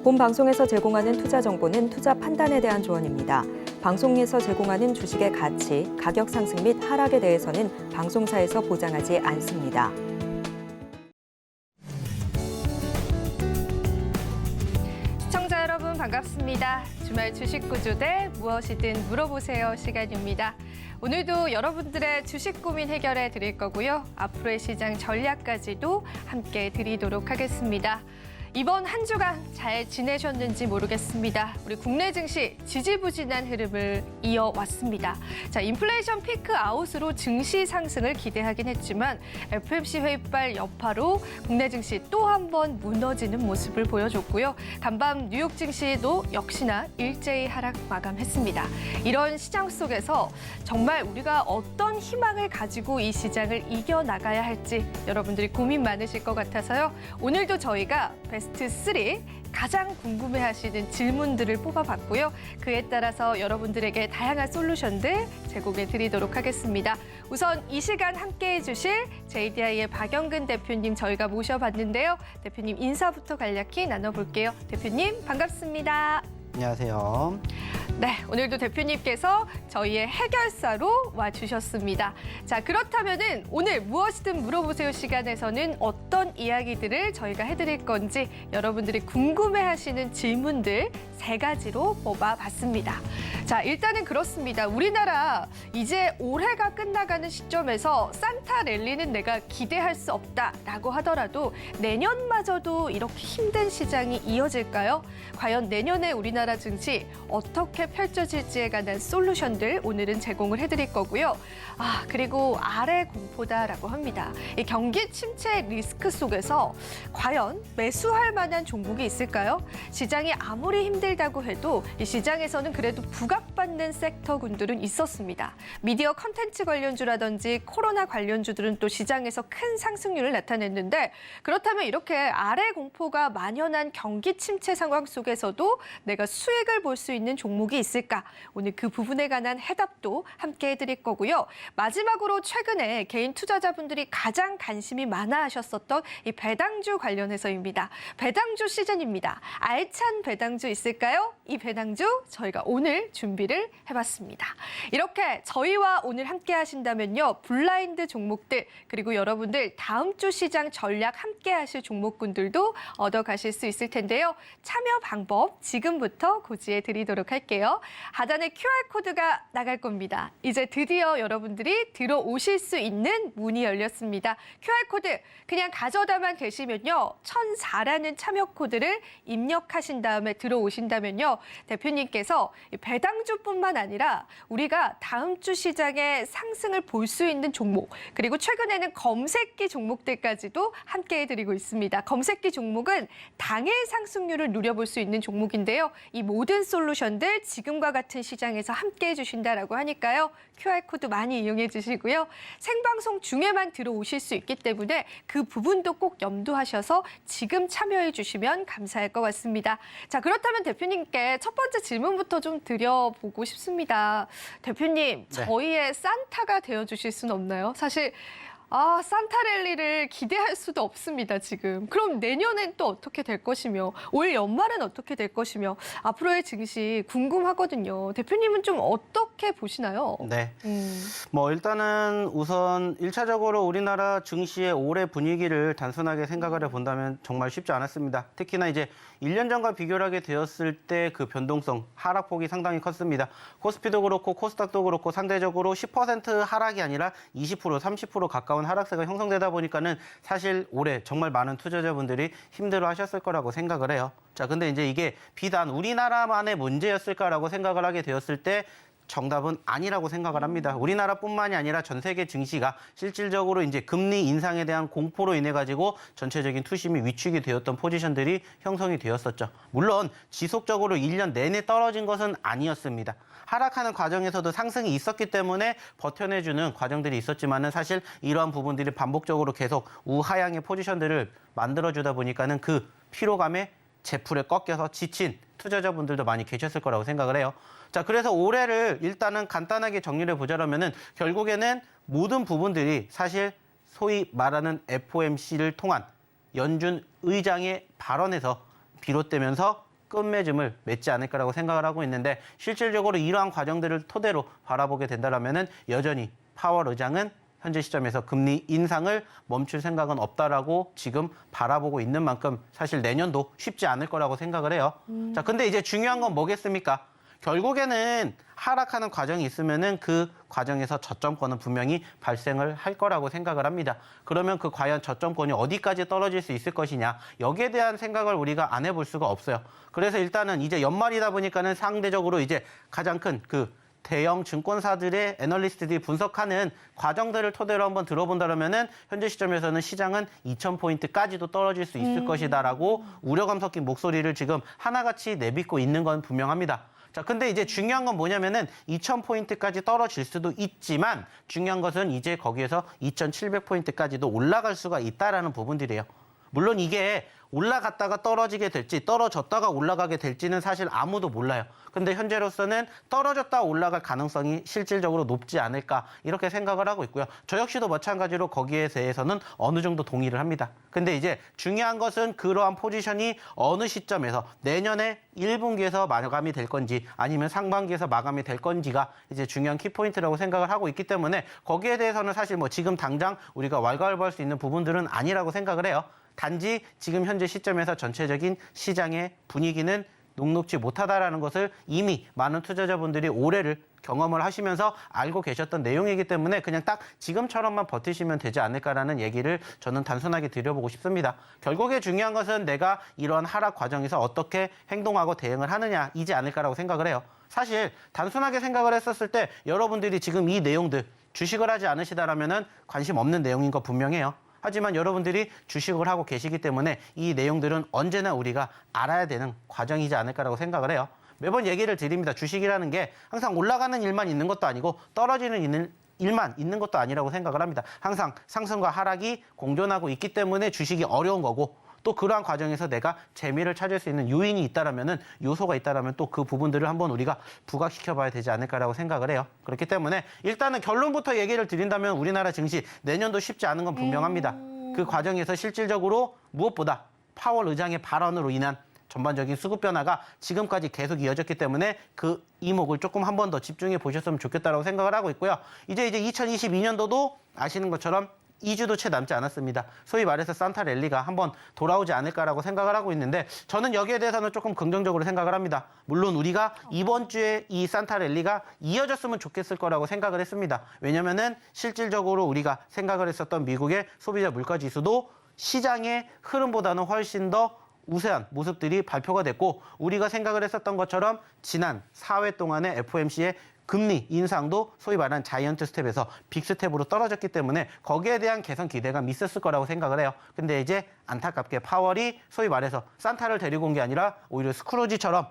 본 방송에서 제공하는 투자 정보는 투자 판단에 대한 조언입니다. 방송에서 제공하는 주식의 가치, 가격 상승 및 하락에 대해서는 방송사에서 보장하지 않습니다. 시청자 여러분 반갑습니다. 주말 주식 구조대 무엇이든 물어보세요 시간입니다. 오늘도 여러분들의 주식 고민 해결해 드릴 거고요. 앞으로의 시장 전략까지도 함께 드리도록 하겠습니다. 이번 한 주간 잘 지내셨는지 모르겠습니다. 우리 국내 증시 지지부진한 흐름을 이어왔습니다. 자, 인플레이션 피크 아웃으로 증시 상승을 기대하긴 했지만 FOMC 회의발 여파로 국내 증시 또 한 번 무너지는 모습을 보여줬고요. 간밤 뉴욕 증시도 역시나 일제히 하락 마감했습니다. 이런 시장 속에서 정말 우리가 어떤 희망을 가지고 이 시장을 이겨나가야 할지 여러분들이 고민 많으실 것 같아서요. 오늘도 저희가 베스트 3 가장 궁금해하시는 질문들을 뽑아봤고요. 그에 따라서 여러분들에게 다양한 솔루션들 제공해 드리도록 하겠습니다. 우선 이 시간 함께해 주실 JDI의 박영근 대표님 저희가 모셔봤는데요. 대표님 인사부터 간략히 나눠볼게요. 대표님 반갑습니다. 안녕하세요. 네, 오늘도 대표님께서 저희의 해결사로 와주셨습니다. 자, 그렇다면은 오늘 무엇이든 물어보세요 시간에서는 어떤 이야기들을 저희가 해드릴 건지 여러분들이 궁금해하시는 질문들 3가지로 뽑아봤습니다. 자, 일단은 그렇습니다. 우리나라 이제 올해가 끝나가는 시점에서 산타 랠리는 내가 기대할 수 없다라고 하더라도 내년마저도 이렇게 힘든 시장이 이어질까요? 과연 내년에 우리나라 증시 어떻게 펼쳐질지에 관한 솔루션들 오늘은 제공을 해드릴 거고요. 그리고 아래 공포다라고 합니다. 이 경기 침체 리스크 속에서 과연 매수할 만한 종목이 있을까요? 시장이 아무리 힘들다고 해도 이 시장에서는 그래도 부각받는 섹터군들은 있었습니다. 미디어 컨텐츠 관련주라든지 코로나 관련주들은 또 시장에서 큰 상승률을 나타냈는데 그렇다면 이렇게 아래 공포가 만연한 경기 침체 상황 속에서도 내가 수익을 볼 수 있는 종목이 있을까? 오늘 그 부분에 관한 해답도 함께 해드릴 거고요. 마지막으로 최근에 개인 투자자분들이 가장 관심이 많아 하셨었던 이 배당주 관련해서입니다. 배당주 시즌입니다. 알찬 배당주 있을까요? 이 배당주 저희가 오늘 준비를 해봤습니다. 이렇게 저희와 오늘 함께 하신다면요. 블라인드 종목들 그리고 여러분들 다음 주 시장 전략 함께 하실 종목군들도 얻어가실 수 있을 텐데요. 참여 방법 지금부터 고지해 드리도록 할게요. 하단에 QR코드가 나갈 겁니다. 이제 드디어 여러분들이 들어오실 수 있는 문이 열렸습니다. QR코드 그냥 가져다만 계시면요. 1004라는 참여 코드를 입력하신 다음에 들어오신다면요. 대표님께서 배당주뿐만 아니라 우리가 다음 주 시장의 상승을 볼 수 있는 종목 그리고 최근에는 검색기 종목들까지도 함께 해드리고 있습니다. 검색기 종목은 당일 상승률을 누려볼 수 있는 종목인데요. 이 모든 솔루션들 지금과 같은 시장에서 함께 해주신다라고 하니까요. QR코드 많이 이용해 주시고요. 생방송 중에만 들어오실 수 있기 때문에 그 부분도 꼭 염두하셔서 지금 참여해 주시면 감사할 것 같습니다. 자, 그렇다면 대표님께 첫 번째 질문부터 좀 드려보고 싶습니다. 대표님, 저희의 산타가 되어주실 수는 없나요? 사실 산타 랠리를 기대할 수도 없습니다, 지금. 그럼 내년엔 또 어떻게 될 것이며 올 연말은 어떻게 될 것이며 앞으로의 증시 궁금하거든요. 대표님은 좀 어떻게 보시나요? 네. 일단은 우선 1차적으로 우리나라 증시의 올해 분위기를 단순하게 생각을 해본다면 정말 쉽지 않았습니다. 특히나 이제 1년 전과 비교를 하게 되었을 때 그 변동성, 하락폭이 상당히 컸습니다. 코스피도 그렇고 코스닥도 그렇고 상대적으로 10% 하락이 아니라 20%, 30% 가까운 하락세가 형성되다 보니까는 사실 올해 정말 많은 투자자분들이 힘들어 하셨을 거라고 생각을 해요. 자, 근데 이제 이게 비단 우리나라만의 문제였을까라고 생각을 하게 되었을 때 정답은 아니라고 생각을 합니다. 우리나라뿐만이 아니라 전 세계 증시가 실질적으로 이제 금리 인상에 대한 공포로 인해 가지고 전체적인 투심이 위축이 되었던 포지션들이 형성이 되었었죠. 물론 지속적으로 1년 내내 떨어진 것은 아니었습니다. 하락하는 과정에서도 상승이 있었기 때문에 버텨내주는 과정들이 있었지만은 사실 이러한 부분들이 반복적으로 계속 우하향의 포지션들을 만들어주다 보니까는 그 피로감에 제풀에 꺾여서 지친 투자자분들도 많이 계셨을 거라고 생각을 해요. 자, 그래서 올해를 일단은 간단하게 정리를 해보자면은 결국에는 모든 부분들이 사실 소위 말하는 FOMC를 통한 연준 의장의 발언에서 비롯되면서 끝맺음을 맺지 않을 거라고 생각을 하고 있는데 실질적으로 이러한 과정들을 토대로 바라보게 된다면은 여전히 파월 의장은 현재 시점에서 금리 인상을 멈출 생각은 없다라고 지금 바라보고 있는 만큼 사실 내년도 쉽지 않을 거라고 생각을 해요. 자, 근데 이제 중요한 건 뭐겠습니까? 결국에는 하락하는 과정이 있으면은 그 과정에서 저점권은 분명히 발생을 할 거라고 생각을 합니다. 그러면 그 과연 저점권이 어디까지 떨어질 수 있을 것이냐, 여기에 대한 생각을 우리가 안 해볼 수가 없어요. 그래서 일단은 이제 연말이다 보니까는 상대적으로 이제 가장 큰 그 대형 증권사들의 애널리스트들이 분석하는 과정들을 토대로 한번 들어본다면은 현재 시점에서는 시장은 2,000포인트까지도 떨어질 수 있을 것이다라고 우려감 섞인 목소리를 지금 하나같이 내뱉고 있는 건 분명합니다. 자, 근데 이제 중요한 건 뭐냐면은 2,000포인트까지 떨어질 수도 있지만 중요한 것은 이제 거기에서 2,700포인트까지도 올라갈 수가 있다라는 부분들이에요. 물론 이게 올라갔다가 떨어지게 될지 떨어졌다가 올라가게 될지는 사실 아무도 몰라요. 근데 현재로서는 떨어졌다 올라갈 가능성이 실질적으로 높지 않을까 이렇게 생각을 하고 있고요. 저 역시도 마찬가지로 거기에 대해서는 어느 정도 동의를 합니다. 근데 이제 중요한 것은 그러한 포지션이 어느 시점에서 내년에 1분기에서 마감이 될 건지 아니면 상반기에서 마감이 될 건지가 이제 중요한 키포인트라고 생각을 하고 있기 때문에 거기에 대해서는 사실 뭐 지금 당장 우리가 왈가왈부할 수 있는 부분들은 아니라고 생각을 해요. 단지 지금 현재 시점에서 전체적인 시장의 분위기는 녹록지 못하다라는 것을 이미 많은 투자자분들이 올해를 경험을 하시면서 알고 계셨던 내용이기 때문에 그냥 딱 지금처럼만 버티시면 되지 않을까라는 얘기를 저는 단순하게 드려보고 싶습니다. 결국에 중요한 것은 내가 이러한 하락 과정에서 어떻게 행동하고 대응을 하느냐이지 않을까라고 생각을 해요. 사실 단순하게 생각을 했었을 때 여러분들이 지금 이 내용들 주식을 하지 않으시다라면은 관심 없는 내용인 거 분명해요. 하지만 여러분들이 주식을 하고 계시기 때문에 이 내용들은 언제나 우리가 알아야 되는 과정이지 않을까라고 생각을 해요. 매번 얘기를 드립니다. 주식이라는 게 항상 올라가는 일만 있는 것도 아니고 떨어지는 일만 있는 것도 아니라고 생각을 합니다. 항상 상승과 하락이 공존하고 있기 때문에 주식이 어려운 거고 또 그러한 과정에서 내가 재미를 찾을 수 있는 요인이 있다라면은 요소가 있다라면 또 그 부분들을 한번 우리가 부각시켜 봐야 되지 않을까라고 생각을 해요. 그렇기 때문에 일단은 결론부터 얘기를 드린다면 우리나라 증시 내년도 쉽지 않은 건 분명합니다. 그 과정에서 실질적으로 무엇보다 파월 의장의 발언으로 인한 전반적인 수급 변화가 지금까지 계속 이어졌기 때문에 그 이목을 조금 한 번 더 집중해 보셨으면 좋겠다라고 생각을 하고 있고요. 이제 2022년도도 아시는 것처럼 2주도 채 남지 않았습니다. 소위 말해서 산타 랠리가 한번 돌아오지 않을까라고 생각을 하고 있는데 저는 여기에 대해서는 조금 긍정적으로 생각을 합니다. 물론 우리가 이번 주에 이 산타 랠리가 이어졌으면 좋겠을 거라고 생각을 했습니다. 왜냐면은 실질적으로 우리가 생각을 했었던 미국의 소비자 물가지수도 시장의 흐름보다는 훨씬 더 우세한 모습들이 발표가 됐고 우리가 생각을 했었던 것처럼 지난 4회 동안의 FOMC의 금리 인상도 소위 말하는 자이언트 스텝에서 빅 스텝으로 떨어졌기 때문에 거기에 대한 개선 기대감이 있었을 거라고 생각을 해요. 근데 이제 안타깝게 파월이 소위 말해서 산타를 데리고 온 게 아니라 오히려 스크루지처럼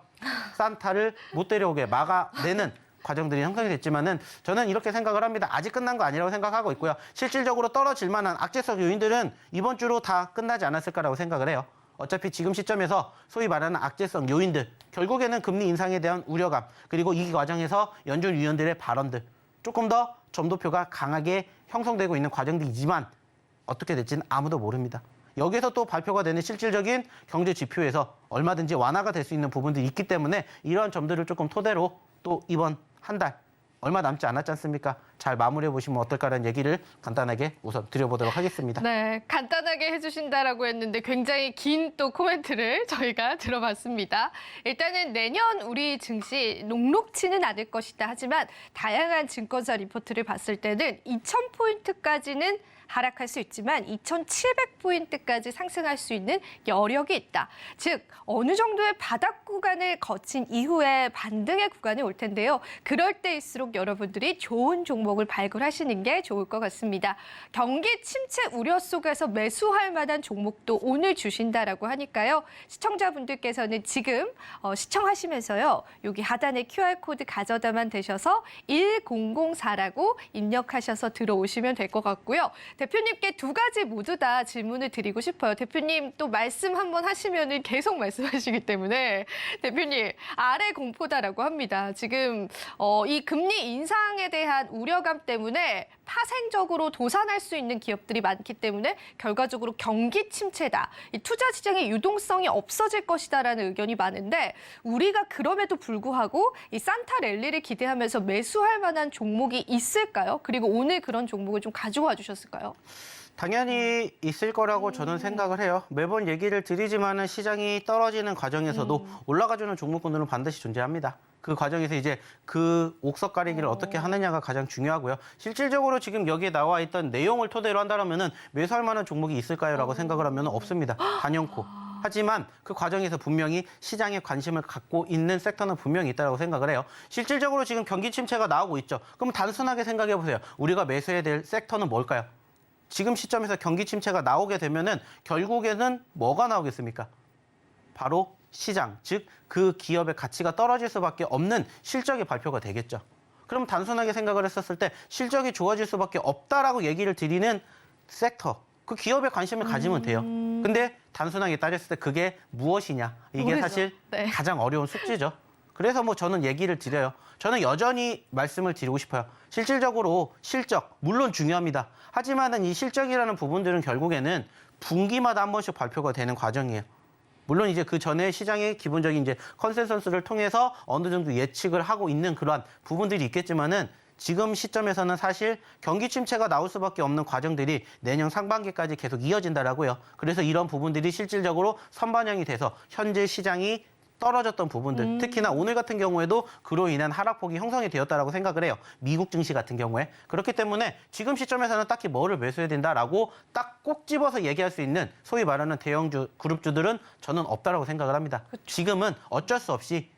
산타를 못 데려오게 막아내는 과정들이 형성이 됐지만은 저는 이렇게 생각을 합니다. 아직 끝난 거 아니라고 생각하고 있고요. 실질적으로 떨어질 만한 악재적 요인들은 이번 주로 다 끝나지 않았을 거라고 생각을 해요. 어차피 지금 시점에서 소위 말하는 악재성 요인들, 결국에는 금리 인상에 대한 우려감, 그리고 이 과정에서 연준 위원들의 발언들, 조금 더 점도표가 강하게 형성되고 있는 과정들이지만 어떻게 될지는 아무도 모릅니다. 여기에서 또 발표가 되는 실질적인 경제 지표에서 얼마든지 완화가 될 수 있는 부분들이 있기 때문에 이러한 점들을 조금 토대로 또 이번 한 달 얼마 남지 않았지 않습니까? 잘 마무리해 보시면 어떨까라는 얘기를 간단하게 우선 드려보도록 하겠습니다. 네, 간단하게 해주신다라고 했는데 굉장히 긴 또 코멘트를 저희가 들어봤습니다. 일단은 내년 우리 증시 녹록치는 않을 것이다. 하지만 다양한 증권사 리포트를 봤을 때는 2,000포인트까지는 하락할 수 있지만 2,700포인트까지 상승할 수 있는 여력이 있다. 즉 어느 정도의 바닥 구간을 거친 이후에 반등의 구간이 올 텐데요. 그럴 때일수록 여러분들이 좋은 종목을 발굴하시는 게 좋을 것 같습니다. 경기 침체 우려 속에서 매수할 만한 종목도 오늘 주신다라고 하니까요. 시청자분들께서는 지금 시청하시면서요. 여기 하단에 QR코드 가져다만 되셔서 1004라고 입력하셔서 들어오시면 될 것 같고요. 대표님께 두 가지 모두 다 질문을 드리고 싶어요. 대표님 또 말씀 한번 하시면 계속 말씀하시기 때문에 대표님 아래 공포다라고 합니다. 지금 이 금리 인상에 대한 우려감 때문에 파생적으로 도산할 수 있는 기업들이 많기 때문에 결과적으로 경기 침체다. 이 투자 시장의 유동성이 없어질 것이다라는 의견이 많은데 우리가 그럼에도 불구하고 이 산타 랠리를 기대하면서 매수할 만한 종목이 있을까요? 그리고 오늘 그런 종목을 좀 가져와 주셨을까요? 당연히 있을 거라고 저는 생각을 해요. 매번 얘기를 드리지만은 시장이 떨어지는 과정에서도 올라가주는 종목군들은 반드시 존재합니다. 그 과정에서 이제 그 옥석 가리기를 어떻게 하느냐가 가장 중요하고요. 실질적으로 지금 여기에 나와 있던 내용을 토대로 한다면은 매수할 만한 종목이 있을까요?라고 생각을 하면 없습니다. 단연코. 하지만 그 과정에서 분명히 시장에 관심을 갖고 있는 섹터는 분명히 있다고 생각을 해요. 실질적으로 지금 경기 침체가 나오고 있죠. 그럼 단순하게 생각해 보세요. 우리가 매수해야 될 섹터는 뭘까요? 지금 시점에서 경기 침체가 나오게 되면은 결국에는 뭐가 나오겠습니까? 바로 시장, 즉 그 기업의 가치가 떨어질 수밖에 없는 실적이 발표가 되겠죠. 그럼 단순하게 생각을 했었을 때 실적이 좋아질 수밖에 없다라고 얘기를 드리는 섹터, 그 기업에 관심을 가지면 돼요. 근데 단순하게 따졌을 때 그게 무엇이냐? 이게 모르죠. 사실 네. 가장 어려운 숙제죠. 그래서 뭐 저는 얘기를 드려요. 저는 여전히 말씀을 드리고 싶어요. 실질적으로 실적, 물론 중요합니다. 하지만은 이 실적이라는 부분들은 결국에는 분기마다 한 번씩 발표가 되는 과정이에요. 물론 이제 그 전에 시장의 기본적인 이제 컨센서스를 통해서 어느 정도 예측을 하고 있는 그러한 부분들이 있겠지만은 지금 시점에서는 사실 경기 침체가 나올 수밖에 없는 과정들이 내년 상반기까지 계속 이어진다라고요. 그래서 이런 부분들이 실질적으로 선반영이 돼서 현재 시장이 떨어졌던 부분들, 특히나 오늘 같은 경우에도 그로 인한 하락폭이 형성이 되었다라고 생각을 해요. 미국 증시 같은 경우에. 그렇기 때문에 지금 시점에서는 딱히 뭐를 매수해야 된다라고 딱 꼭 집어서 얘기할 수 있는 소위 말하는 대형주, 그룹주들은 저는 없다라고 생각을 합니다. 지금은 어쩔 수 없이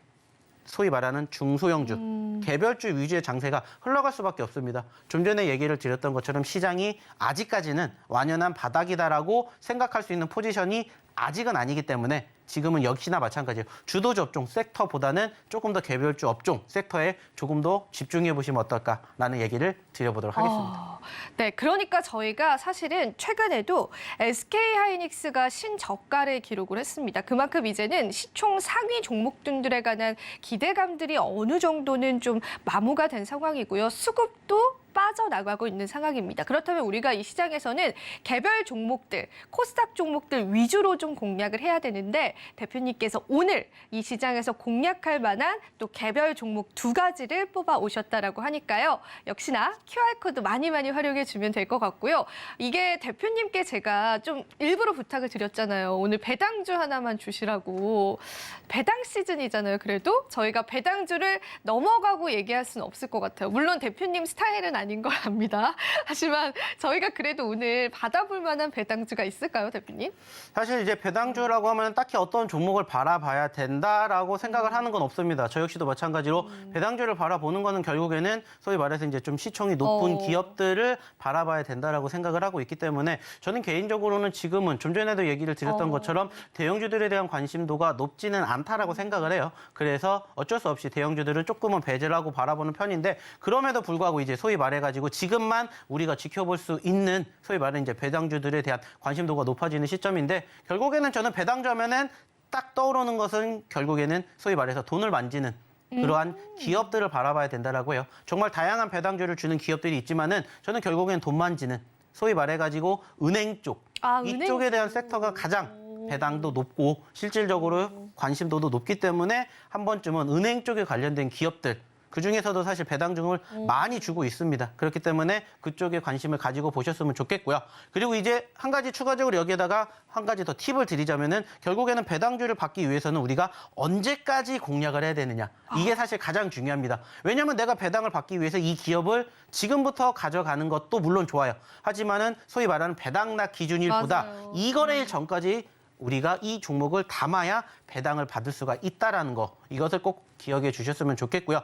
소위 말하는 중소형주, 개별주 위주의 장세가 흘러갈 수밖에 없습니다. 좀 전에 얘기를 드렸던 것처럼 시장이 아직까지는 완연한 바닥이다라고 생각할 수 있는 포지션이 아직은 아니기 때문에 지금은 역시나 마찬가지예요. 주도주 업종 섹터보다는 조금 더 개별주 업종 섹터에 조금 더 집중해 보시면 어떨까라는 얘기를 드려보도록 하겠습니다. 네, 그러니까 저희가 사실은 최근에도 SK하이닉스가 신저가를 기록을 했습니다. 그만큼 이제는 시총 상위 종목들에 관한 기대감들이 어느 정도는 좀 마무가 된 상황이고요. 수급도 빠져나가고 있는 상황입니다. 그렇다면 우리가 이 시장에서는 개별 종목들, 코스닥 종목들 위주로 좀 공략을 해야 되는데 대표님께서 오늘 이 시장에서 공략할 만한 또 개별 종목 2가지를 뽑아 오셨다라고 하니까요. 역시나 QR코드 많이 활용해 주면 될 것 같고요. 이게 대표님께 제가 좀 일부러 부탁을 드렸잖아요. 오늘 배당주 하나만 주시라고. 배당 시즌이잖아요. 그래도 저희가 배당주를 넘어가고 얘기할 수는 없을 것 같아요. 물론 대표님 스타일은 아닌 걸 압니다. 하지만 저희가 그래도 오늘 받아볼 만한 배당주가 있을까요, 대표님? 사실 이제 배당주라고 하면 딱히 어떤 종목을 바라봐야 된다라고 생각을 하는 건 없습니다. 저 역시도 마찬가지로 배당주를 바라보는 거는 결국에는 소위 말해서 이제 좀 시총이 높은 기업들을 바라봐야 된다라고 생각을 하고 있기 때문에 저는 개인적으로는 지금은 좀 전에도 얘기를 드렸던 것처럼 대형주들에 대한 관심도가 높지는 않다라고 생각을 해요. 그래서 어쩔 수 없이 대형주들은 조금은 배제를 하고 바라보는 편인데 그럼에도 불구하고 이제 소위 말해가지고 지금만 우리가 지켜볼 수 있는 소위 말해 이제 배당주들에 대한 관심도가 높아지는 시점인데 결국에는 저는 배당주 하면은 딱 떠오르는 것은 결국에는 소위 말해서 돈을 만지는 그러한 기업들을 바라봐야 된다라고 해요. 정말 다양한 배당주를 주는 기업들이 있지만은 저는 결국엔 돈 만지는 소위 말해가지고 은행 쪽 이쪽에 대한 섹터가 가장 배당도 높고 실질적으로 관심도도 높기 때문에 한 번쯤은 은행 쪽에 관련된 기업들 그중에서도 사실 배당주를 많이 주고 있습니다. 그렇기 때문에 그쪽에 관심을 가지고 보셨으면 좋겠고요. 그리고 이제 한 가지 추가적으로 여기에다가 한 가지 더 팁을 드리자면은 결국에는 배당주를 받기 위해서는 우리가 언제까지 공략을 해야 되느냐. 이게 사실 가장 중요합니다. 왜냐하면 내가 배당을 받기 위해서 이 기업을 지금부터 가져가는 것도 물론 좋아요. 하지만은 소위 말하는 배당납 기준일보다 맞아요. 2거래일 전까지 우리가 이 종목을 담아야 배당을 받을 수가 있다라는 거. 이것을 꼭 기억해 주셨으면 좋겠고요.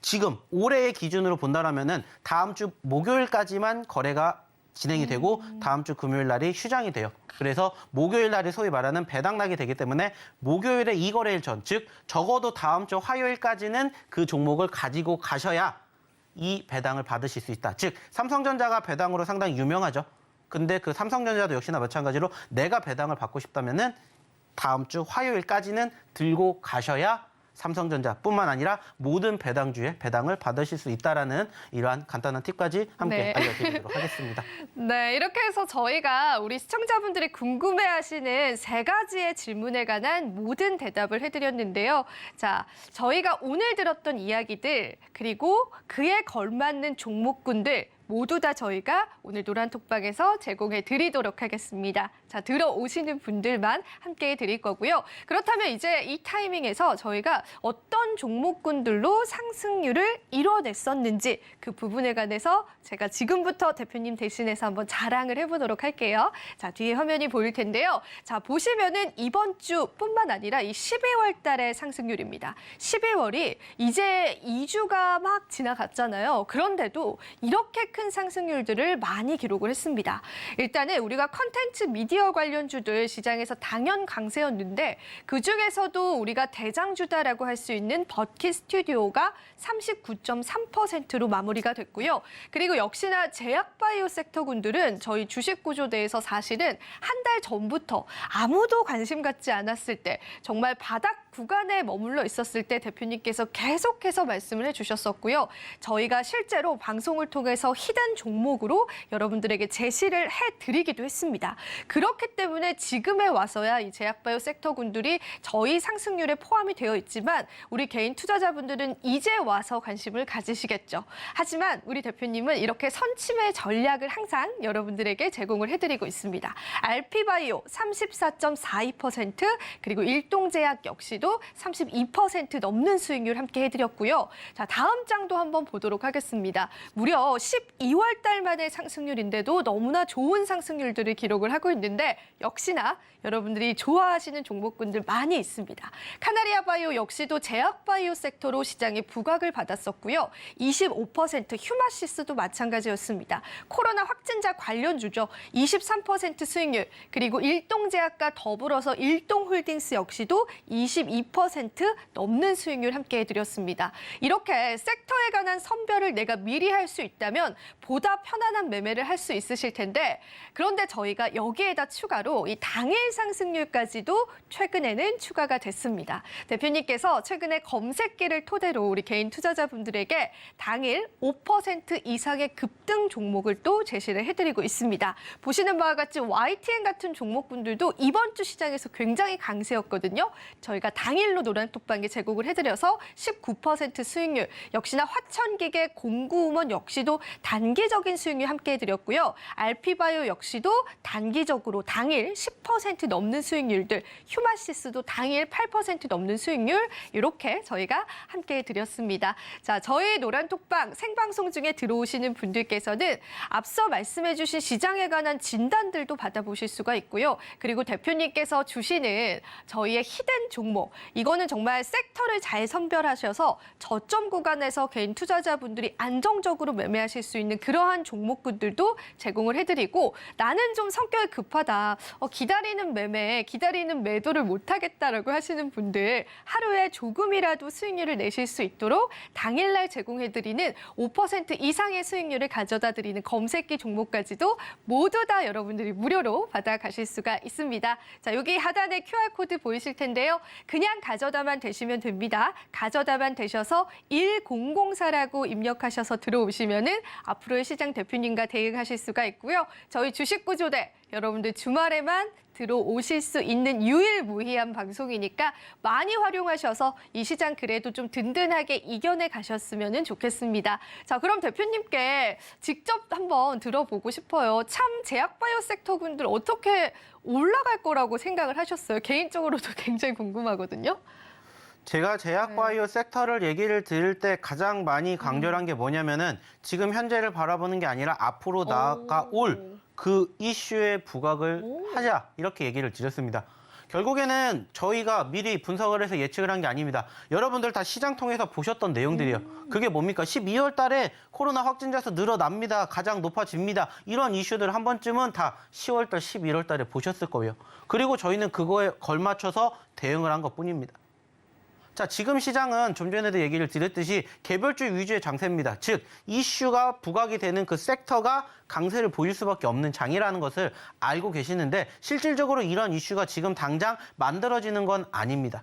지금 올해의 기준으로 본다면은 다음 주 목요일까지만 거래가 진행이 되고 다음 주 금요일 날이 휴장이 돼요. 그래서 목요일 날이 소위 말하는 배당락이 되기 때문에 목요일에 2거래일 전, 즉 적어도 다음 주 화요일까지는 그 종목을 가지고 가셔야 이 배당을 받으실 수 있다. 즉 삼성전자가 배당으로 상당히 유명하죠. 근데 그 삼성전자도 역시나 마찬가지로 내가 배당을 받고 싶다면은 다음 주 화요일까지는 들고 가셔야 삼성전자뿐만 아니라 모든 배당주의 배당을 받으실 수 있다라는 이러한 간단한 팁까지 함께 네. 알려드리도록 하겠습니다. 네, 이렇게 해서 저희가 우리 시청자분들이 궁금해하시는 3가지의 질문에 관한 모든 대답을 해드렸는데요. 자, 저희가 오늘 들었던 이야기들 그리고 그에 걸맞는 종목군들 모두 다 저희가 오늘 노란톡방에서 제공해 드리도록 하겠습니다. 자, 들어오시는 분들만 함께 드릴 거고요. 그렇다면 이제 이 타이밍에서 저희가 어떤 종목군들로 상승률을 이뤄냈었는지 그 부분에 관해서 제가 지금부터 대표님 대신해서 한번 자랑을 해보도록 할게요. 자, 뒤에 화면이 보일 텐데요. 자, 보시면은 이번 주뿐만 아니라 이 12월 달의 상승률입니다. 12월이 이제 2주가 막 지나갔잖아요. 그런데도 이렇게 큰 상승률들을 많이 기록을 했습니다. 일단은 우리가 컨텐츠 미디어 관련주들 시장에서 당연 강세였는데 그중에서도 우리가 대장주다라고 할 수 있는 버킷 스튜디오가 39.3%로 마무리가 됐고요. 그리고 역시나 제약바이오 섹터군들은 저희 주식 구조대에서 사실은 한 달 전부터 아무도 관심 갖지 않았을 때 정말 바닥 구간에 머물러 있었을 때 대표님께서 계속해서 말씀을 해주셨었고요. 저희가 실제로 방송을 통해서 히든 종목으로 여러분들에게 제시를 해드리기도 했습니다. 그렇기 때문에 지금에 와서야 이 제약바이오 섹터군들이 저희 상승률에 포함이 되어 있지만 우리 개인 투자자분들은 이제 와서 관심을 가지시겠죠. 하지만 우리 대표님은 이렇게 선침의 전략을 항상 여러분들에게 제공을 해드리고 있습니다. 알피바이오 34.42% 그리고 일동제약 역시도 32% 넘는 수익률 함께 해드렸고요. 자, 다음 장도 한번 보도록 하겠습니다. 무려 12월 달 만의 상승률인데도 너무나 좋은 상승률들을 기록을 하고 있는데 역시나 여러분들이 좋아하시는 종목군들 많이 있습니다. 카나리아 바이오 역시도 제약바이오 섹터로 시장에 부각을 받았었고요. 25% 휴마시스도 마찬가지였습니다. 코로나 확진자 관련주죠. 23% 수익률 그리고 일동제약과 더불어서 일동홀딩스 역시도 22% 넘는 수익률 함께 해드렸습니다. 이렇게 섹터에 관한 선별을 내가 미리 할 수 있다면 보다 편안한 매매를 할 수 있으실 텐데 그런데 저희가 여기에다 추가로 이 당일 상승률까지도 최근에는 추가가 됐습니다. 대표님께서 최근에 검색기를 토대로 우리 개인 투자자분들에게 당일 5% 이상의 급등 종목을 또 제시를 해드리고 있습니다. 보시는 바와 같이 YTN 같은 종목분들도 이번 주 시장에서 굉장히 강세였거든요. 저희가 당일로 노란톡방에 제공을 해드려서 19% 수익률, 역시나 화천기계, 공구음원 역시도 단기적인 수익률 함께 해드렸고요. 알피바이오 역시도 단기적으로 당일 10% 넘는 수익률들, 휴마시스도 당일 8% 넘는 수익률 이렇게 저희가 함께 해드렸습니다. 자, 저희 노란톡방 생방송 중에 들어오시는 분들께서는 앞서 말씀해주신 시장에 관한 진단들도 받아보실 수가 있고요. 그리고 대표님께서 주시는 저희의 히든 종목, 이거는 정말 섹터를 잘 선별하셔서 저점 구간에서 개인 투자자분들이 안정적으로 매매하실 수 있는 그러한 종목군들도 제공을 해드리고 나는 좀 성격이 급하다, 기다리는 매매, 기다리는 매도를 못하겠다라고 하시는 분들 하루에 조금이라도 수익률을 내실 수 있도록 당일날 제공해드리는 5% 이상의 수익률을 가져다 드리는 검색기 종목까지도 모두 다 여러분들이 무료로 받아가실 수가 있습니다. 자, 여기 하단에 QR코드 보이실 텐데요. 그냥 가져다만 되시면 됩니다. 가져다만 되셔서 1004라고 입력하셔서 들어오시면은 앞으로의 시장 대표님과 대응하실 수가 있고요. 저희 주식구조대 여러분들 주말에만 들어오실 수 있는 유일무이한 방송이니까 많이 활용하셔서 이 시장 그래도 좀 든든하게 이겨내 가셨으면 좋겠습니다. 자, 그럼 대표님께 직접 한번 들어보고 싶어요. 참 제약바이오 섹터분들 어떻게 올라갈 거라고 생각을 하셨어요? 개인적으로도 굉장히 궁금하거든요. 제가 제약바이오 섹터를 얘기를 드릴 때 가장 많이 강조한 게 뭐냐면은 지금 현재를 바라보는 게 아니라 앞으로 나아올 그 이슈에 부각을 하자 이렇게 얘기를 드렸습니다. 결국에는 저희가 미리 분석을 해서 예측을 한 게 아닙니다. 여러분들 다 시장 통해서 보셨던 내용들이에요. 그게 뭡니까? 12월 달에 코로나 확진자 수 늘어납니다. 가장 높아집니다. 이런 이슈들 한 번쯤은 다 10월 달, 11월 달에 보셨을 거예요. 그리고 저희는 그거에 걸맞춰서 대응을 한 것뿐입니다. 자, 지금 시장은 좀 전에도 얘기를 드렸듯이 개별주 위주의 장세입니다. 즉, 이슈가 부각이 되는 그 섹터가 강세를 보일 수밖에 없는 장이라는 것을 알고 계시는데 실질적으로 이런 이슈가 지금 당장 만들어지는 건 아닙니다.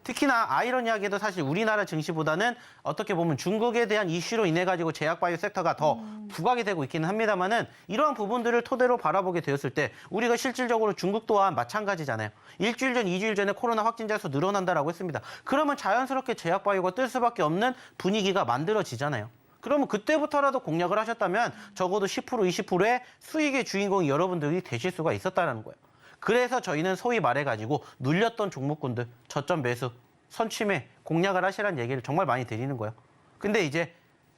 특히나 아이러니하게도 사실 우리나라 증시보다는 어떻게 보면 중국에 대한 이슈로 인해 가지고 제약바이오 섹터가 더 부각이 되고 있기는 합니다만은 이러한 부분들을 토대로 바라보게 되었을 때 우리가 실질적으로 중국 또한 마찬가지잖아요. 일주일 전, 2주일 전에 코로나 확진자 수 늘어난다라고 했습니다. 그러면 자연스럽게 제약바이오가 뜰 수밖에 없는 분위기가 만들어지잖아요. 그러면 그때부터라도 공략을 하셨다면 적어도 10%, 20%의 수익의 주인공이 여러분들이 되실 수가 있었다는 거예요. 그래서 저희는 소위 말해가지고 눌렸던 종목군들, 저점 매수, 선취매 공략을 하시라는 얘기를 정말 많이 드리는 거예요. 근데 이제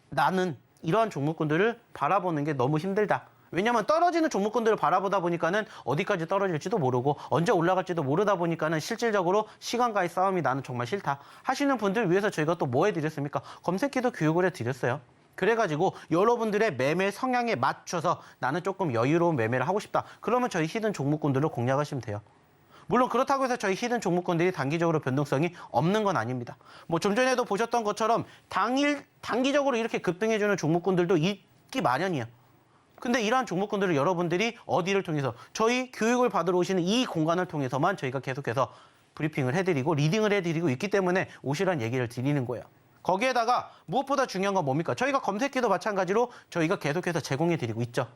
나는 이러한 종목군들을 바라보는 게 너무 힘들다. 왜냐하면 떨어지는 종목군들을 바라보다 보니까는 어디까지 떨어질지도 모르고 언제 올라갈지도 모르다 보니까는 실질적으로 시간과의 싸움이 나는 정말 싫다 하시는 분들 위해서 저희가 또 뭐 해드렸습니까? 검색기도 교육을 해드렸어요. 그래가지고 여러분들의 매매 성향에 맞춰서 나는 조금 여유로운 매매를 하고 싶다. 그러면 저희 히든 종목군들로 공략하시면 돼요. 물론 그렇다고 해서 저희 히든 종목군들이 단기적으로 변동성이 없는 건 아닙니다. 뭐 좀 전에도 보셨던 것처럼 단기적으로 이렇게 급등해주는 종목군들도 있기 마련이에요. 근데 이러한 종목군들을 여러분들이 어디를 통해서 저희 교육을 받으러 오시는 이 공간을 통해서만 저희가 계속해서 브리핑을 해드리고 리딩을 해드리고 있기 때문에 오시라는 얘기를 드리는 거예요. 거기에다가 무엇보다 중요한 건 뭡니까? 저희가 검색기도 마찬가지로 저희가 계속해서 제공해드리고 있죠.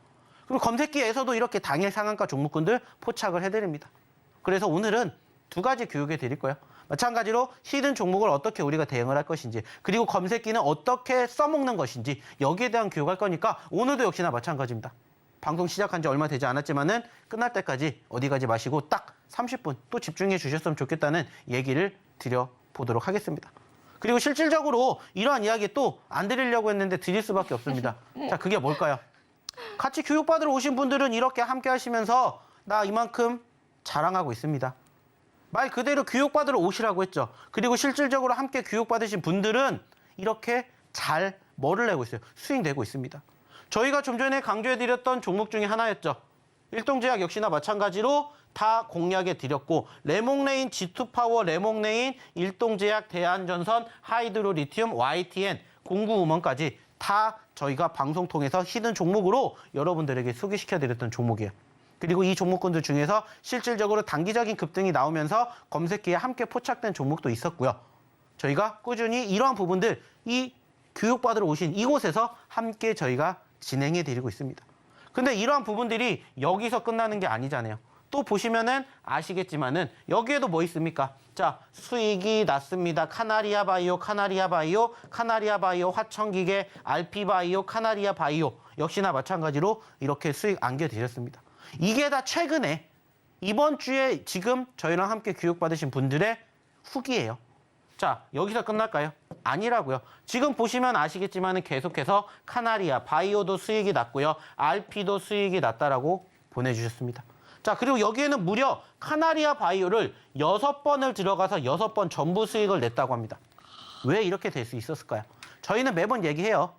그리고 검색기에서도 이렇게 당일 상한가 종목군들 포착을 해드립니다. 그래서 오늘은 두 가지 교육해 드릴 거예요. 마찬가지로 히든 종목을 어떻게 우리가 대응을 할 것인지 그리고 검색기는 어떻게 써먹는 것인지 여기에 대한 교육할 거니까 오늘도 역시나 마찬가지입니다. 방송 시작한 지 얼마 되지 않았지만은 끝날 때까지 어디 가지 마시고 딱 30분 또 집중해 주셨으면 좋겠다는 얘기를 드려보도록 하겠습니다. 그리고 실질적으로 이러한 이야기 또 안 드리려고 했는데 드릴 수밖에 없습니다. 자, 그게 뭘까요? 같이 교육받으러 오신 분들은 이렇게 함께 하시면서 나 이만큼 자랑하고 있습니다. 말 그대로 교육받으러 오시라고 했죠. 그리고 실질적으로 함께 교육받으신 분들은 이렇게 잘 뭐를 내고 있어요? 수익 내고 있습니다. 저희가 좀 전에 강조해드렸던 종목 중에 하나였죠. 일동제약 역시나 마찬가지로 다 공략해 드렸고 레몽레인, G2파워, 레몽레인, 일동제약, 대한전선, 하이드로리튬, YTN, 공구음원까지 다 저희가 방송 통해서 히든 종목으로 여러분들에게 소개시켜 드렸던 종목이에요. 그리고 이 종목군들 중에서 실질적으로 단기적인 급등이 나오면서 검색기에 함께 포착된 종목도 있었고요. 저희가 꾸준히 이러한 부분들 이 교육받으러 오신 이곳에서 함께 저희가 진행해 드리고 있습니다. 근데 이러한 부분들이 여기서 끝나는 게 아니잖아요. 또 보시면은 아시겠지만은 여기에도 뭐 있습니까? 자, 수익이 났습니다. 카나리아 바이오, 화천기계, 알피 바이오, 카나리아 바이오 역시나 마찬가지로 이렇게 수익 안겨드렸습니다. 이게 다 최근에 이번 주에 지금 저희랑 함께 교육받으신 분들의 후기예요. 자, 여기서 끝날까요? 아니라고요. 지금 보시면 아시겠지만 계속해서 카나리아, 바이오도 수익이 났고요. 알피도 수익이 났다라고 보내주셨습니다. 자, 그리고 여기에는 무려 카나리아 바이오를 6번을 들어가서 6번 전부 수익을 냈다고 합니다. 왜 이렇게 될 수 있었을까요? 저희는 매번 얘기해요.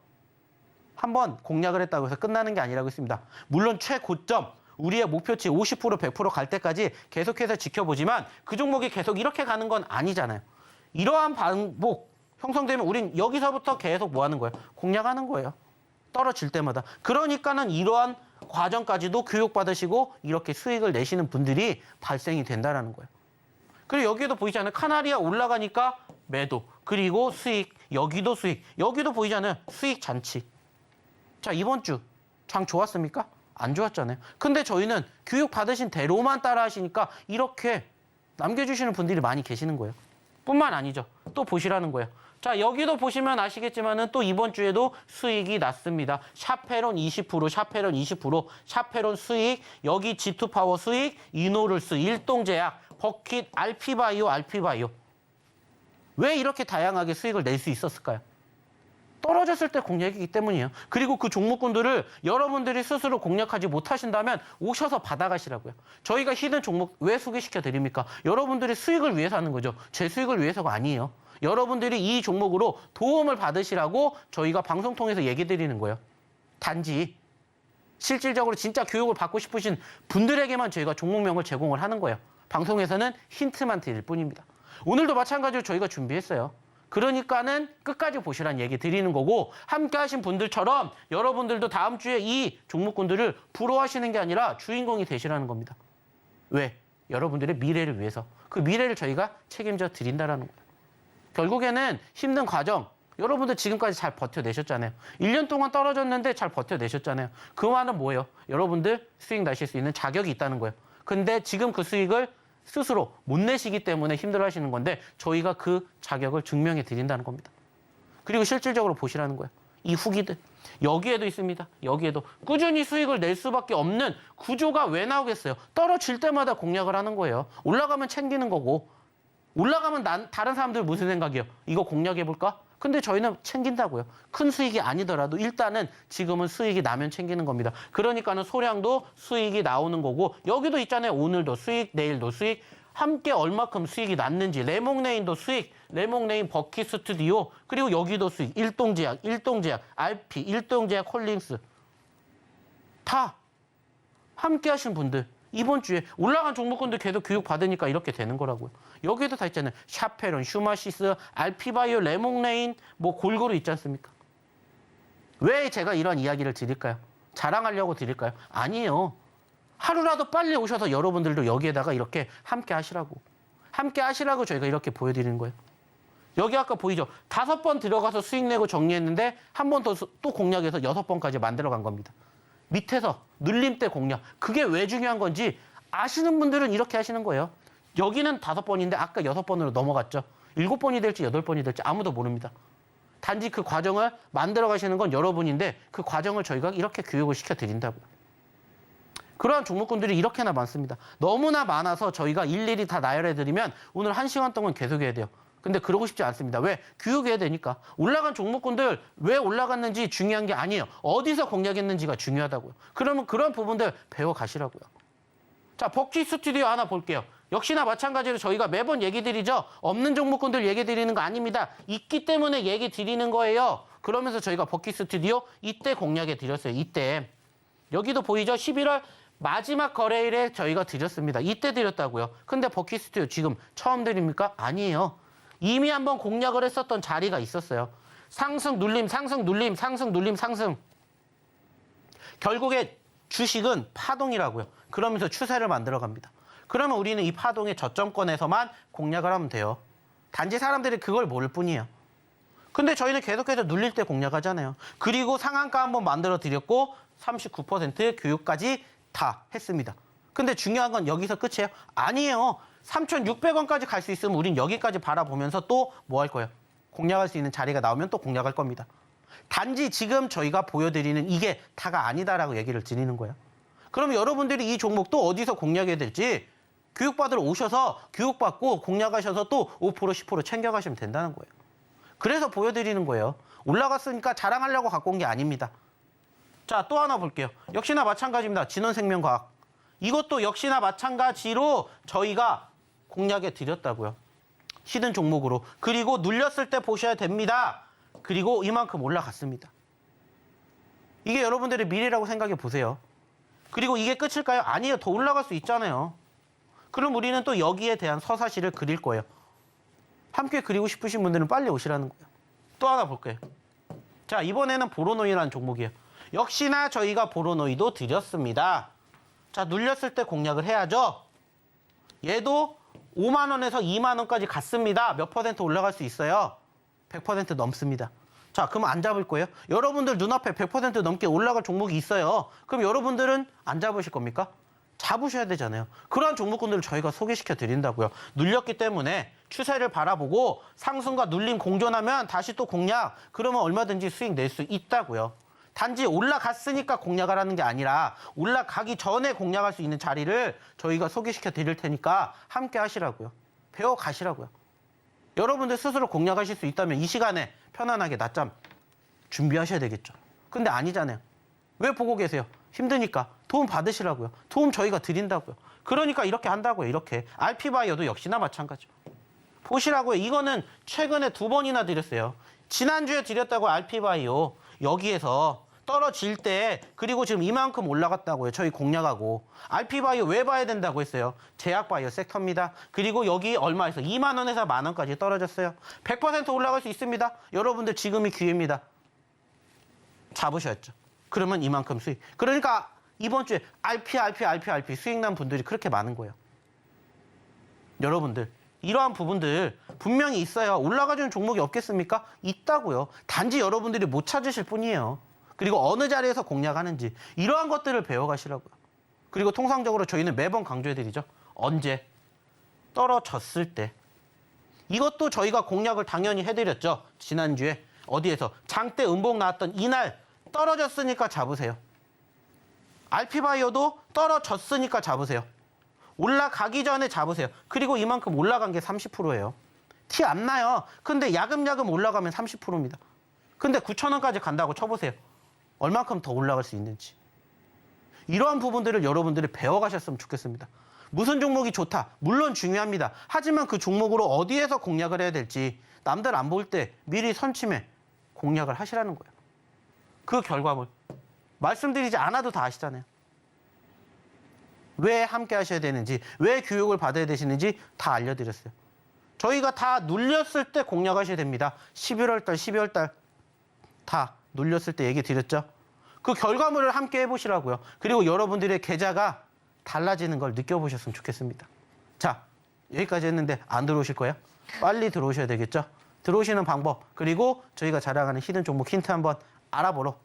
한번 공략을 했다고 해서 끝나는 게 아니라고 했습니다. 물론 최고점, 우리의 목표치 50%, 100% 갈 때까지 계속해서 지켜보지만 그 종목이 계속 이렇게 가는 건 아니잖아요. 이러한 반복 형성되면 우린 여기서부터 계속 뭐 하는 거예요? 공략하는 거예요. 떨어질 때마다. 그러니까는 이러한 과정까지도 교육받으시고 이렇게 수익을 내시는 분들이 발생이 된다는 거예요. 그리고 여기에도 보이잖아요. 카나리아 올라가니까 매도, 그리고 수익, 여기도 수익, 여기도 보이잖아요. 수익 잔치. 자, 이번 주 장 좋았습니까? 안 좋았잖아요. 근데 저희는 교육받으신 대로만 따라 하시니까 이렇게 남겨주시는 분들이 많이 계시는 거예요. 뿐만 아니죠. 또 보시라는 거예요. 자, 여기도 보시면 아시겠지만은 또 이번 주에도 수익이 났습니다. 샤페론 20%, 샤페론 20%, 샤페론 수익, 여기 G2파워 수익, 이노룰스, 일동제약, 버킷, 알피바이오. 왜 이렇게 다양하게 수익을 낼 수 있었을까요? 떨어졌을 때 공략이기 때문이에요. 그리고 그 종목군들을 여러분들이 스스로 공략하지 못하신다면 오셔서 받아가시라고요. 저희가 히든 종목 왜 소개시켜 드립니까? 여러분들이 수익을 위해서 하는 거죠. 제 수익을 위해서가 아니에요. 여러분들이 이 종목으로 도움을 받으시라고 저희가 방송 통해서 얘기 드리는 거예요. 단지 실질적으로 진짜 교육을 받고 싶으신 분들에게만 저희가 종목명을 제공을 하는 거예요. 방송에서는 힌트만 드릴 뿐입니다. 오늘도 마찬가지로 저희가 준비했어요. 그러니까는 끝까지 보시라는 얘기 드리는 거고, 함께 하신 분들처럼 여러분들도 다음 주에 이 종목군들을 부러워하시는 게 아니라 주인공이 되시라는 겁니다. 왜? 여러분들의 미래를 위해서. 그 미래를 저희가 책임져 드린다라는 거예요. 결국에는 힘든 과정, 여러분들 지금까지 잘 버텨내셨잖아요. 1년 동안 떨어졌는데 잘 버텨내셨잖아요. 그 말은 뭐예요? 여러분들 수익 나실 수 있는 자격이 있다는 거예요. 근데 지금 그 수익을 스스로 못 내시기 때문에 힘들어하시는 건데 저희가 그 자격을 증명해 드린다는 겁니다. 그리고 실질적으로 보시라는 거예요. 이 후기들. 여기에도 있습니다. 여기에도 꾸준히 수익을 낼 수밖에 없는 구조가 왜 나오겠어요? 떨어질 때마다 공략을 하는 거예요. 올라가면 챙기는 거고 올라가면 다른 사람들 무슨 생각이에요? 이거 공략해볼까? 근데 저희는 챙긴다고요. 큰 수익이 아니더라도 일단은 지금은 수익이 나면 챙기는 겁니다. 그러니까는 소량도 수익이 나오는 거고 여기도 있잖아요. 오늘도 수익, 내일도 수익. 함께 얼마큼 수익이 났는지 레몽레인도 수익, 레몽레인 버킷 스튜디오 그리고 여기도 수익, 일동제약, RP, 일동제약 홀링스 다 함께 하신 분들 이번 주에 올라간 종목군들 계속 교육 받으니까 이렇게 되는 거라고요. 여기에도 다 있잖아요. 샤페론, 슈마시스, RP바이오, 레몽레인 뭐 골고루 있지 않습니까? 왜 제가 이런 이야기를 드릴까요? 자랑하려고 드릴까요? 아니에요. 하루라도 빨리 오셔서 여러분들도 여기에다가 이렇게 함께 하시라고. 함께 하시라고 저희가 이렇게 보여드리는 거예요. 여기 아까 보이죠? 5번 들어가서 수익 내고 정리했는데 한 번 더 또 공략해서 6번까지 만들어간 겁니다. 밑에서 눌림대 공략. 그게 왜 중요한 건지 아시는 분들은 이렇게 하시는 거예요. 여기는 5번인데 아까 6번으로 넘어갔죠. 7번이 될지 8번이 될지 아무도 모릅니다. 단지 그 과정을 만들어 가시는 건 여러분인데 그 과정을 저희가 이렇게 교육을 시켜드린다고요. 그러한 종목군들이 이렇게나 많습니다. 너무나 많아서 저희가 일일이 다 나열해드리면 오늘 1시간 동안 계속해야 돼요. 근데 그러고 싶지 않습니다. 왜? 교육해야 되니까. 올라간 종목군들 왜 올라갔는지 중요한 게 아니에요. 어디서 공략했는지가 중요하다고요. 그러면 그런 부분들 배워가시라고요. 자, 버킷 스튜디오 하나 볼게요. 역시나 마찬가지로 저희가 매번 얘기 드리죠. 없는 종목군들 얘기 드리는 거 아닙니다. 있기 때문에 얘기 드리는 거예요. 그러면서 저희가 버킷 스튜디오 이때 공략해 드렸어요. 이때. 여기도 보이죠? 11월 마지막 거래일에 저희가 드렸습니다. 이때 드렸다고요. 근데 버킷 스튜디오 지금 처음 드립니까? 아니에요. 이미 한번 공략을 했었던 자리가 있었어요. 상승, 눌림, 상승, 눌림, 상승, 눌림, 상승. 결국에 주식은 파동이라고요. 그러면서 추세를 만들어 갑니다. 그러면 우리는 이 파동의 저점권에서만 공략을 하면 돼요. 단지 사람들이 그걸 모를 뿐이에요. 근데 저희는 계속해서 눌릴 때 공략하잖아요. 그리고 상한가 한번 만들어 드렸고 39% 교육까지 다 했습니다. 근데 중요한 건 여기서 끝이에요? 아니에요. 3,600원까지 갈 수 있으면 우린 여기까지 바라보면서 또 뭐 할 거예요? 공략할 수 있는 자리가 나오면 또 공략할 겁니다. 단지 지금 저희가 보여드리는 이게 다가 아니다라고 얘기를 드리는 거예요. 그러면 여러분들이 이 종목도 어디서 공략해야 될지 교육받으러 오셔서 교육받고 공략하셔서 또 5%, 10% 챙겨가시면 된다는 거예요. 그래서 보여드리는 거예요. 올라갔으니까 자랑하려고 갖고 온 게 아닙니다. 자, 또 하나 볼게요. 역시나 마찬가지입니다. 진원생명과학. 이것도 역시나 마찬가지로 저희가 공략해 드렸다고요. 히든 종목으로. 그리고 눌렸을 때 보셔야 됩니다. 그리고 이만큼 올라갔습니다. 이게 여러분들의 미래라고 생각해 보세요. 그리고 이게 끝일까요? 아니에요. 더 올라갈 수 있잖아요. 그럼 우리는 또 여기에 대한 서사시를 그릴 거예요. 함께 그리고 싶으신 분들은 빨리 오시라는 거예요. 또 하나 볼게요. 자, 이번에는 보로노이라는 종목이에요. 역시나 저희가 보로노이도 드렸습니다. 자, 눌렸을 때 공략을 해야죠. 얘도 5만 원에서 2만 원까지 갔습니다. 몇 퍼센트 올라갈 수 있어요? 100% 넘습니다. 자, 그럼 안 잡을 거예요? 여러분들 눈앞에 100% 넘게 올라갈 종목이 있어요. 그럼 여러분들은 안 잡으실 겁니까? 잡으셔야 되잖아요. 그러한 종목군들을 저희가 소개시켜 드린다고요. 눌렸기 때문에 추세를 바라보고 상승과 눌림 공존하면 다시 또 공략, 그러면 얼마든지 수익 낼 수 있다고요. 단지 올라갔으니까 공략을 하는 게 아니라 올라가기 전에 공략할 수 있는 자리를 저희가 소개시켜 드릴 테니까 함께 하시라고요. 배워 가시라고요. 여러분들 스스로 공략하실 수 있다면 이 시간에 편안하게 낮잠 준비하셔야 되겠죠. 근데 아니잖아요. 왜 보고 계세요? 힘드니까 도움 받으시라고요. 도움 저희가 드린다고요. 그러니까 이렇게 한다고요. 이렇게. RP바이오도 역시나 마찬가지죠. 보시라고요. 이거는 최근에 2번이나 드렸어요. 지난주에 드렸다고 RP바이오. 여기에서 떨어질 때 그리고 지금 이만큼 올라갔다고요. 저희 공략하고. RP바이오 왜 봐야 된다고 했어요? 제약바이오 섹터입니다. 그리고 여기 얼마에서 2만 원에서 만 원까지 떨어졌어요. 100% 올라갈 수 있습니다. 여러분들 지금이 기회입니다. 잡으셨죠. 그러면 이만큼 수익. 그러니까 이번 주에 RP 수익 난 분들이 그렇게 많은 거예요. 여러분들 이러한 부분들 분명히 있어야 올라가주는 종목이 없겠습니까? 있다고요. 단지 여러분들이 못 찾으실 뿐이에요. 그리고 어느 자리에서 공략하는지 이러한 것들을 배워가시라고요. 그리고 통상적으로 저희는 매번 강조해드리죠. 언제? 떨어졌을 때. 이것도 저희가 공략을 당연히 해드렸죠. 지난주에 어디에서 장대 음봉 나왔던 이날 떨어졌으니까 잡으세요. RP바이오도 떨어졌으니까 잡으세요. 올라가기 전에 잡으세요. 그리고 이만큼 올라간 게 30%예요. 티 안 나요. 근데 야금야금 올라가면 30%입니다. 근데 9,000원까지 간다고 쳐보세요. 얼만큼 더 올라갈 수 있는지. 이러한 부분들을 여러분들이 배워가셨으면 좋겠습니다. 무슨 종목이 좋다. 물론 중요합니다. 하지만 그 종목으로 어디에서 공략을 해야 될지 남들 안 볼 때 미리 선침해 공략을 하시라는 거예요. 그 결과물. 말씀드리지 않아도 다 아시잖아요. 왜 함께 하셔야 되는지, 왜 교육을 받아야 되시는지 다 알려드렸어요. 저희가 다 눌렸을 때 공략하셔야 됩니다. 11월 달, 12월 달 다 눌렸을 때 얘기 드렸죠. 그 결과물을 함께 해보시라고요. 그리고 여러분들의 계좌가 달라지는 걸 느껴보셨으면 좋겠습니다. 자, 여기까지 했는데 안 들어오실 거예요? 빨리 들어오셔야 되겠죠? 들어오시는 방법, 그리고 저희가 자랑하는 히든 종목 힌트 한번 알아보러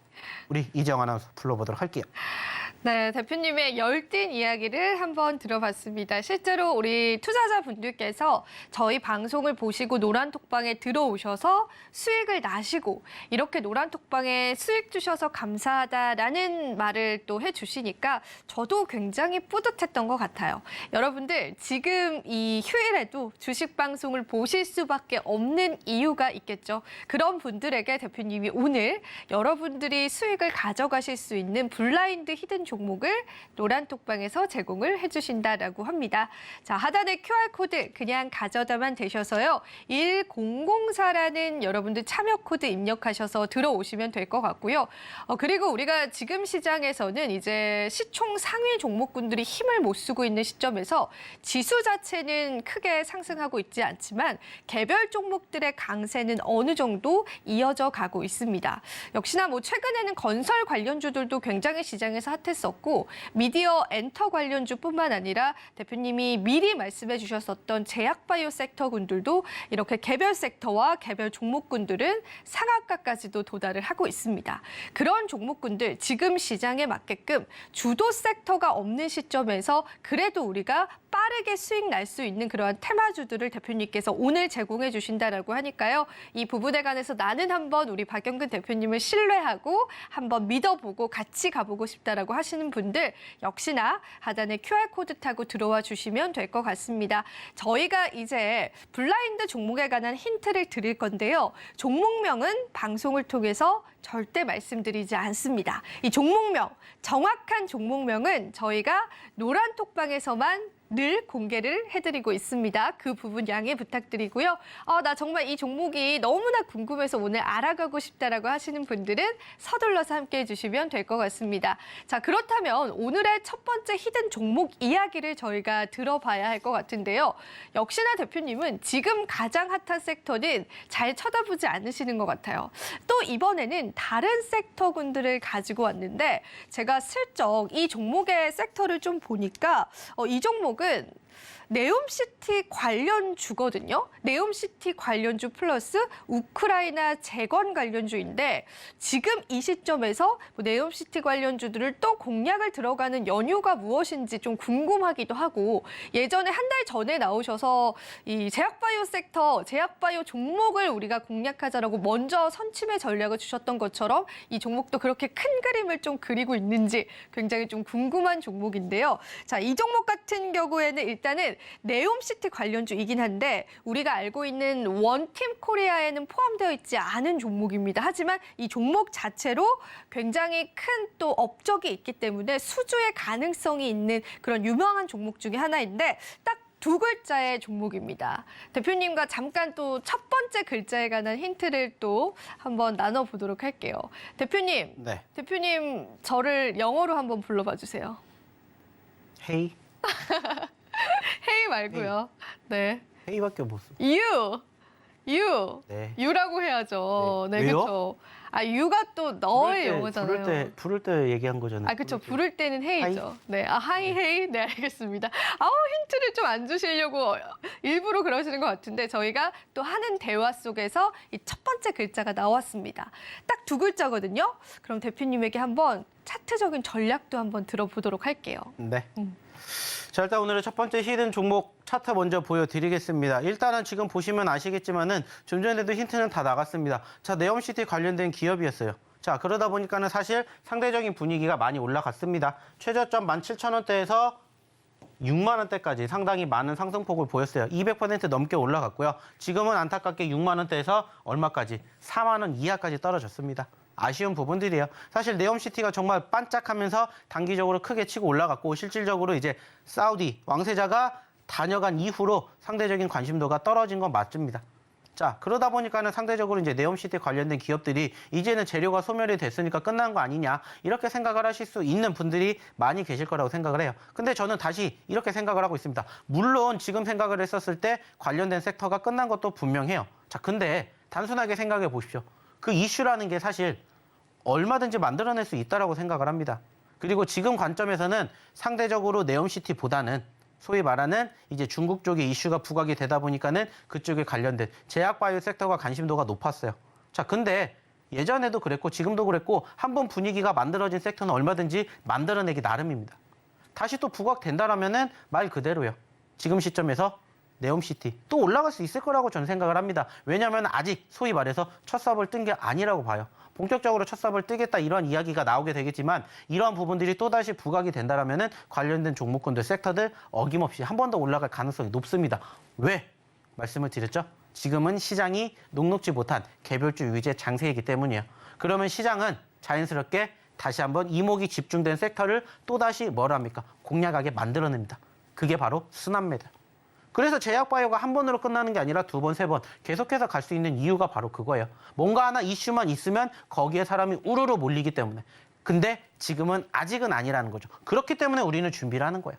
우리 이정 아나운서 불러보도록 할게요. 네, 대표님의 열띤 이야기를 한번 들어봤습니다. 실제로 우리 투자자분들께서 저희 방송을 보시고 노란톡방에 들어오셔서 수익을 나시고 이렇게 노란톡방에 수익 주셔서 감사하다라는 말을 또 해주시니까 저도 굉장히 뿌듯했던 것 같아요. 여러분들 지금 이 휴일에도 주식 방송을 보실 수밖에 없는 이유가 있겠죠. 그런 분들에게 대표님이 오늘 여러분들이 수익을 가져가실 수 있는 블라인드 히든 종목을 노란톡방에서 제공을 해주신다라고 합니다. 자, 하단에 QR코드 그냥 가져다만 되셔서요. 1004라는 여러분들 참여 코드 입력하셔서 들어오시면 될 것 같고요. 그리고 우리가 지금 시장에서는 이제 시총 상위 종목군들이 힘을 못 쓰고 있는 시점에서 지수 자체는 크게 상승하고 있지 않지만 개별 종목들의 강세는 어느 정도 이어져 가고 있습니다. 역시나 뭐 최근에는 건설 관련주들도 굉장히 시장에서 핫했었고 미디어 엔터 관련주뿐만 아니라 대표님이 미리 말씀해 주셨었던 제약바이오 섹터군들도 이렇게 개별 섹터와 개별 종목군들은 상한가까지도 도달을 하고 있습니다. 그런 종목군들 지금 시장에 맞게끔 주도 섹터가 없는 시점에서 그래도 우리가 빠르게 수익 날 수 있는 그러한 테마주들을 대표님께서 오늘 제공해 주신다라고 하니까요. 이 부분에 관해서 나는 한번 우리 박영근 대표님을 신뢰하고 한번 믿어보고 같이 가보고 싶다라고 하시는 분들 역시나 하단에 QR코드 타고 들어와 주시면 될 것 같습니다. 저희가 이제 블라인드 종목에 관한 힌트를 드릴 건데요. 종목명은 방송을 통해서 절대 말씀드리지 않습니다. 이 종목명, 정확한 종목명은 저희가 노란톡방에서만 늘 공개를 해드리고 있습니다. 그 부분 양해 부탁드리고요. 나 정말 이 종목이 너무나 궁금해서 오늘 알아가고 싶다라고 하시는 분들은 서둘러서 함께 해주시면 될 것 같습니다. 자, 그렇다면 오늘의 첫 번째 히든 종목 이야기를 저희가 들어봐야 할 것 같은데요. 역시나 대표님은 지금 가장 핫한 섹터는 잘 쳐다보지 않으시는 것 같아요. 또 이번에는 다른 섹터군들을 가지고 왔는데 제가 슬쩍 이 종목의 섹터를 좀 보니까 이 종목은 네옴시티 관련주거든요. 네옴시티 관련주 플러스 우크라이나 재건 관련주인데 지금 이 시점에서 네옴시티 관련주들을 또 공략을 들어가는 연유가 무엇인지 좀 궁금하기도 하고 예전에 한 달 전에 나오셔서 이 제약바이오 섹터, 제약바이오 종목을 우리가 공략하자라고 먼저 선침의 전략을 주셨던 것처럼 이 종목도 그렇게 큰 그림을 좀 그리고 있는지 굉장히 좀 궁금한 종목인데요. 자, 이 종목 같은 경우에는 일단은 네옴시티 관련주이긴 한데 우리가 알고 있는 원팀 코리아에는 포함되어 있지 않은 종목입니다. 하지만 이 종목 자체로 굉장히 큰 또 업적이 있기 때문에 수주의 가능성이 있는 그런 유명한 종목 중에 하나인데 딱 두 글자의 종목입니다. 대표님과 잠깐 또 첫 번째 글자에 관한 힌트를 또 한번 나눠보도록 할게요. 대표님, 네. 대표님 저를 영어로 한번 불러봐 주세요. 헤이? 헤이 말고요. 네. 헤이밖에 못 써. You. 유. 네. 유라고 해야죠. 네. 네, 왜요? 그렇죠. 아, 유가 또 너의 영어잖아요. 부를 때 얘기한 거잖아요. 아, 그렇죠. 부를 때는 헤이죠. 네, 아, 하이, 헤이. 네, 알겠습니다. 힌트를 좀 안 주시려고 일부러 그러시는 것 같은데 저희가 또 하는 대화 속에서 이 첫 번째 글자가 나왔습니다. 딱 두 글자거든요. 그럼 대표님에게 한번 차트적인 전략도 한번 들어보도록 할게요. 네. 자, 일단 오늘의 첫 번째 히든 종목 차트 먼저 보여드리겠습니다. 일단은 지금 보시면 아시겠지만은 좀 전에도 힌트는 다 나갔습니다. 자, 네옴시티 관련된 기업이었어요. 자, 그러다 보니까는 사실 상대적인 분위기가 많이 올라갔습니다. 최저점 17,000원대에서 6만 원대까지 상당히 많은 상승폭을 보였어요. 200% 넘게 올라갔고요. 지금은 안타깝게 6만 원대에서 얼마까지? 4만 원 이하까지 떨어졌습니다. 아쉬운 부분들이에요. 사실 네옴시티가 정말 반짝하면서 단기적으로 크게 치고 올라갔고 실질적으로 이제 사우디 왕세자가 다녀간 이후로 상대적인 관심도가 떨어진 건 맞습니다. 자, 그러다 보니까는 상대적으로 이제 네옴시티 관련된 기업들이 이제는 재료가 소멸이 됐으니까 끝난 거 아니냐 이렇게 생각을 하실 수 있는 분들이 많이 계실 거라고 생각을 해요. 근데 저는 다시 이렇게 생각을 하고 있습니다. 물론 지금 생각을 했었을 때 관련된 섹터가 끝난 것도 분명해요. 자, 근데 단순하게 생각해 보십시오. 그 이슈라는 게 사실 얼마든지 만들어낼 수 있다라고 생각을 합니다. 그리고 지금 관점에서는 상대적으로 네옴시티보다는 소위 말하는 이제 중국 쪽의 이슈가 부각이 되다 보니까는 그쪽에 관련된 제약바이오 섹터가 관심도가 높았어요. 자, 근데 예전에도 그랬고 지금도 그랬고 한번 분위기가 만들어진 섹터는 얼마든지 만들어내기 나름입니다. 다시 또 부각된다라면은 말 그대로요. 지금 시점에서 네옴시티 또 올라갈 수 있을 거라고 저는 생각을 합니다. 왜냐하면 아직 소위 말해서 첫 삽을 뜬 게 아니라고 봐요. 본격적으로 첫 삽을 뜨겠다 이런 이야기가 나오게 되겠지만 이러한 부분들이 또다시 부각이 된다라면은 관련된 종목군들, 섹터들 어김없이 한 번 더 올라갈 가능성이 높습니다. 왜? 말씀을 드렸죠? 지금은 시장이 녹록지 못한 개별주 유제 장세이기 때문이에요. 그러면 시장은 자연스럽게 다시 한번 이목이 집중된 섹터를 또다시 뭐라 합니까? 공략하게 만들어냅니다. 그게 바로 순환매다. 그래서 제약바이오가 한 번으로 끝나는 게 아니라 두 번, 세 번 계속해서 갈 수 있는 이유가 바로 그거예요. 뭔가 하나 이슈만 있으면 거기에 사람이 우르르 몰리기 때문에. 근데 지금은 아직은 아니라는 거죠. 그렇기 때문에 우리는 준비를 하는 거예요.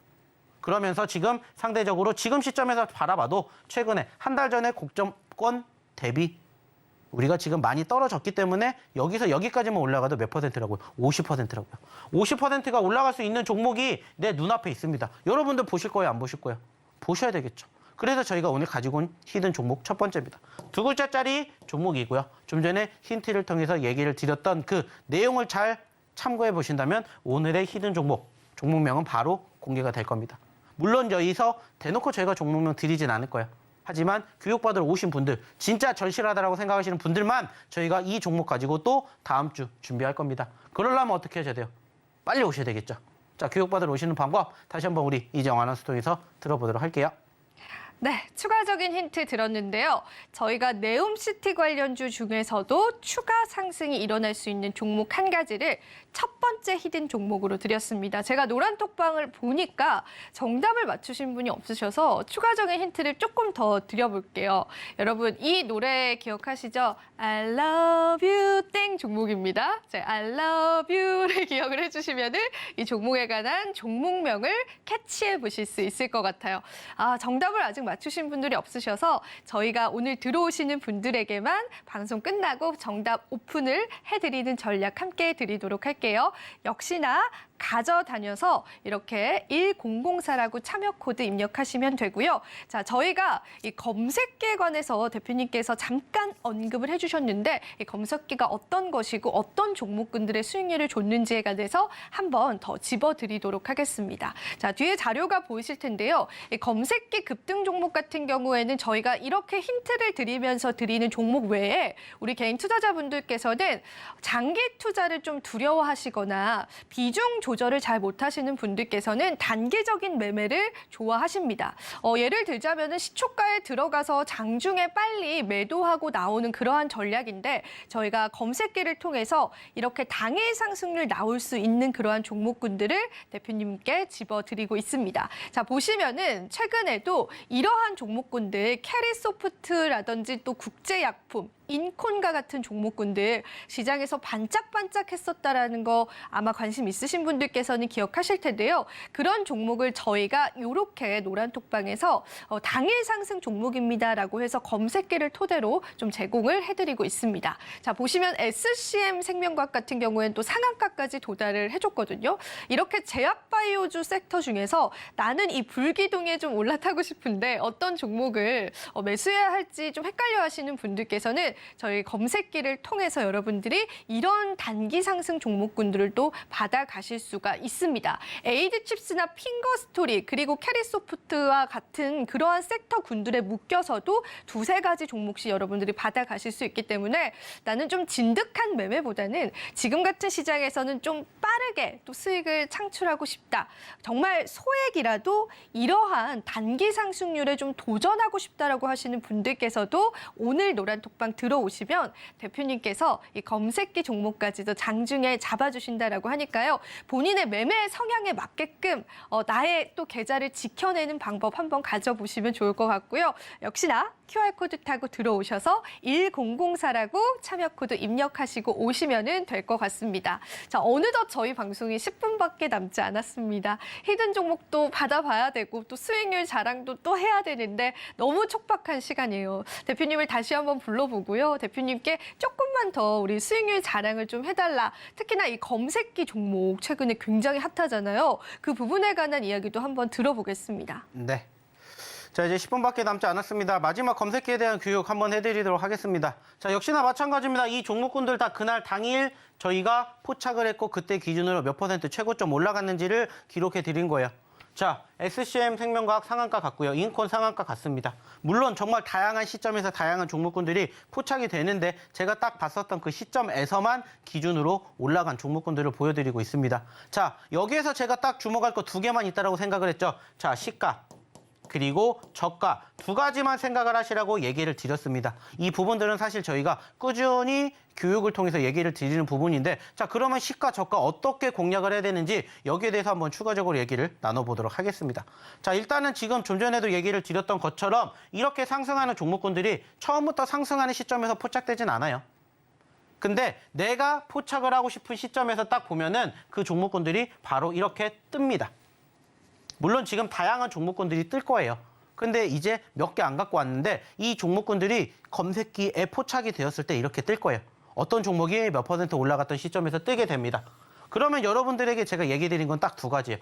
그러면서 지금 상대적으로 지금 시점에서 바라봐도 최근에 한 달 전에 고점권 대비 우리가 지금 많이 떨어졌기 때문에 여기서 여기까지만 올라가도 몇 %라고요? 50%라고요. 50%가 올라갈 수 있는 종목이 내 눈앞에 있습니다. 여러분들 보실 거예요? 안 보실 거예요? 보셔야 되겠죠. 그래서 저희가 오늘 가지고 온 히든 종목 첫 번째입니다. 두 글자짜리 종목이고요. 좀 전에 힌트를 통해서 얘기를 드렸던 그 내용을 잘 참고해 보신다면 오늘의 히든 종목명은 바로 공개가 될 겁니다. 물론 여기서 대놓고 저희가 종목명 드리진 않을 거예요. 하지만 교육받으러 오신 분들, 진짜 절실하다라고 생각하시는 분들만 저희가 이 종목 가지고 또 다음 주 준비할 겁니다. 그러려면 어떻게 하셔야 돼요? 빨리 오셔야 되겠죠. 자, 교육받으러 오시는 방법 다시 한번 우리 이정환 아나운서 통해서 들어보도록 할게요. 네, 추가적인 힌트 들었는데요. 저희가 네옴시티 관련주 중에서도 추가 상승이 일어날 수 있는 종목 한 가지를 첫 번째 히든 종목으로 드렸습니다. 제가 노란 톡방을 보니까 정답을 맞추신 분이 없으셔서 추가적인 힌트를 조금 더 드려볼게요. 여러분, 이 노래 기억하시죠? I love you 땡 종목입니다. I love you를 기억을 해주시면 이 종목에 관한 종목명을 캐치해 보실 수 있을 것 같아요. 정답을 아직 맞추신 분들이 없으셔서 저희가 오늘 들어오시는 분들에게만 방송 끝나고 정답 오픈을 해드리는 전략 함께 드리도록 할게요. 역시나 가져다녀서 이렇게 1004라고 참여 코드 입력하시면 되고요. 자, 저희가 이 검색기에 관해서 대표님께서 잠깐 언급을 해주셨는데 이 검색기가 어떤 것이고 어떤 종목군들의 수익률을 줬는지에 관해서 한번 더 집어드리도록 하겠습니다. 자, 뒤에 자료가 보이실 텐데요. 이 검색기 급등 종목 같은 경우에는 저희가 이렇게 힌트를 드리면서 드리는 종목 외에 우리 개인 투자자분들께서는 장기 투자를 좀 두려워하시거나 비중 조절을 잘 못하시는 분들께서는 단기적인 매매를 좋아하십니다. 예를 들자면 시초가에 들어가서 장중에 빨리 매도하고 나오는 그러한 전략인데 저희가 검색기를 통해서 이렇게 당일 상승률 나올 수 있는 그러한 종목군들을 대표님께 집어드리고 있습니다. 자, 보시면은 최근에도 이러한 종목군들 캐리소프트라든지 또 국제약품 인콘과 같은 종목군들 시장에서 반짝반짝했었다라는 거 아마 관심 있으신 분들께서는 기억하실 텐데요. 그런 종목을 저희가 이렇게 노란 톡방에서 당일 상승 종목입니다라고 해서 검색기를 토대로 좀 제공을 해드리고 있습니다. 자, 보시면 SCM 생명과학 같은 경우에는 또 상한가까지 도달을 해줬거든요. 이렇게 제약바이오주 섹터 중에서 나는 이 불기둥에 좀 올라타고 싶은데 어떤 종목을 매수해야 할지 좀 헷갈려 하시는 분들께서는 저희 검색기를 통해서 여러분들이 이런 단기 상승 종목군들을 또 받아가실 수가 있습니다. 에이드칩스나 핑거스토리 그리고 캐리소프트와 같은 그러한 섹터 군들에 묶여서도 두세 가지 종목씩 여러분들이 받아가실 수 있기 때문에 나는 좀 진득한 매매보다는 지금 같은 시장에서는 좀 빠르게 또 수익을 창출하고 싶다. 정말 소액이라도 이러한 단기 상승률에 좀 도전하고 싶다라고 하시는 분들께서도 오늘 노란 톡방 들어오시면 대표님께서 이 검색기 종목까지도 장중에 잡아주신다라고 하니까요. 본인의 매매 성향에 맞게끔 나의 또 계좌를 지켜내는 방법 한번 가져보시면 좋을 것 같고요. 역시나 QR코드 타고 들어오셔서 1004라고 참여 코드 입력하시고 오시면 될 것 같습니다. 자, 어느덧 저희 방송이 10분밖에 남지 않았습니다. 히든 종목도 받아봐야 되고 또 수익률 자랑도 또 해야 되는데 너무 촉박한 시간이에요. 대표님을 다시 한번 불러보고요. 대표님께 조금만 더 우리 수익률 자랑을 좀 해달라. 특히나 이 검색기 종목 최근에 굉장히 핫하잖아요. 그 부분에 관한 이야기도 한번 들어보겠습니다. 네. 자, 이제 10분밖에 남지 않았습니다. 마지막 검색기에 대한 교육 한번 해드리도록 하겠습니다. 자, 역시나 마찬가지입니다. 이 종목군들 다 그날 당일 저희가 포착을 했고 그때 기준으로 몇 % 최고점 올라갔는지를 기록해 드린 거예요. 자, SCM 생명과학 상한가 같고요. 인콘 상한가 같습니다. 물론 정말 다양한 시점에서 다양한 종목군들이 포착이 되는데 제가 딱 봤었던 그 시점에서만 기준으로 올라간 종목군들을 보여드리고 있습니다. 자, 여기에서 제가 딱 주목할 거 두 개만 있다고 생각을 했죠. 자, 시가. 그리고 저가 두 가지만 생각을 하시라고 얘기를 드렸습니다. 이 부분들은 사실 저희가 꾸준히 교육을 통해서 얘기를 드리는 부분인데 자, 그러면 시가, 저가 어떻게 공략을 해야 되는지 여기에 대해서 한번 추가적으로 얘기를 나눠보도록 하겠습니다. 자, 일단은 지금 좀 전에도 얘기를 드렸던 것처럼 이렇게 상승하는 종목군들이 처음부터 상승하는 시점에서 포착되진 않아요. 근데 내가 포착을 하고 싶은 시점에서 딱 보면은 그 종목군들이 바로 이렇게 뜹니다. 물론 지금 다양한 종목군들이 뜰 거예요. 근데 이제 몇 개 안 갖고 왔는데 이 종목군들이 검색기에 포착이 되었을 때 이렇게 뜰 거예요. 어떤 종목이 몇 % 올라갔던 시점에서 뜨게 됩니다. 그러면 여러분들에게 제가 얘기 드린 건 딱 두 가지예요.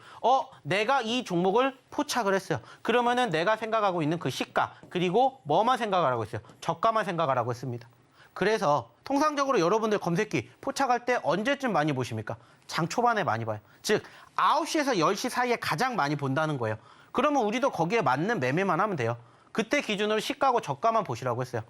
내가 이 종목을 포착을 했어요. 그러면은 내가 생각하고 있는 그 시가 그리고 뭐만 생각을 하고 있어요. 저가만 생각을 하고 있습니다. 그래서 통상적으로 여러분들 검색기 포착할 때 언제쯤 많이 보십니까? 장 초반에 많이 봐요. 즉 9시에서 10시 사이에 가장 많이 본다는 거예요. 그러면 우리도 거기에 맞는 매매만 하면 돼요. 그때 기준으로 시가고 저가만 보시라고 했어요.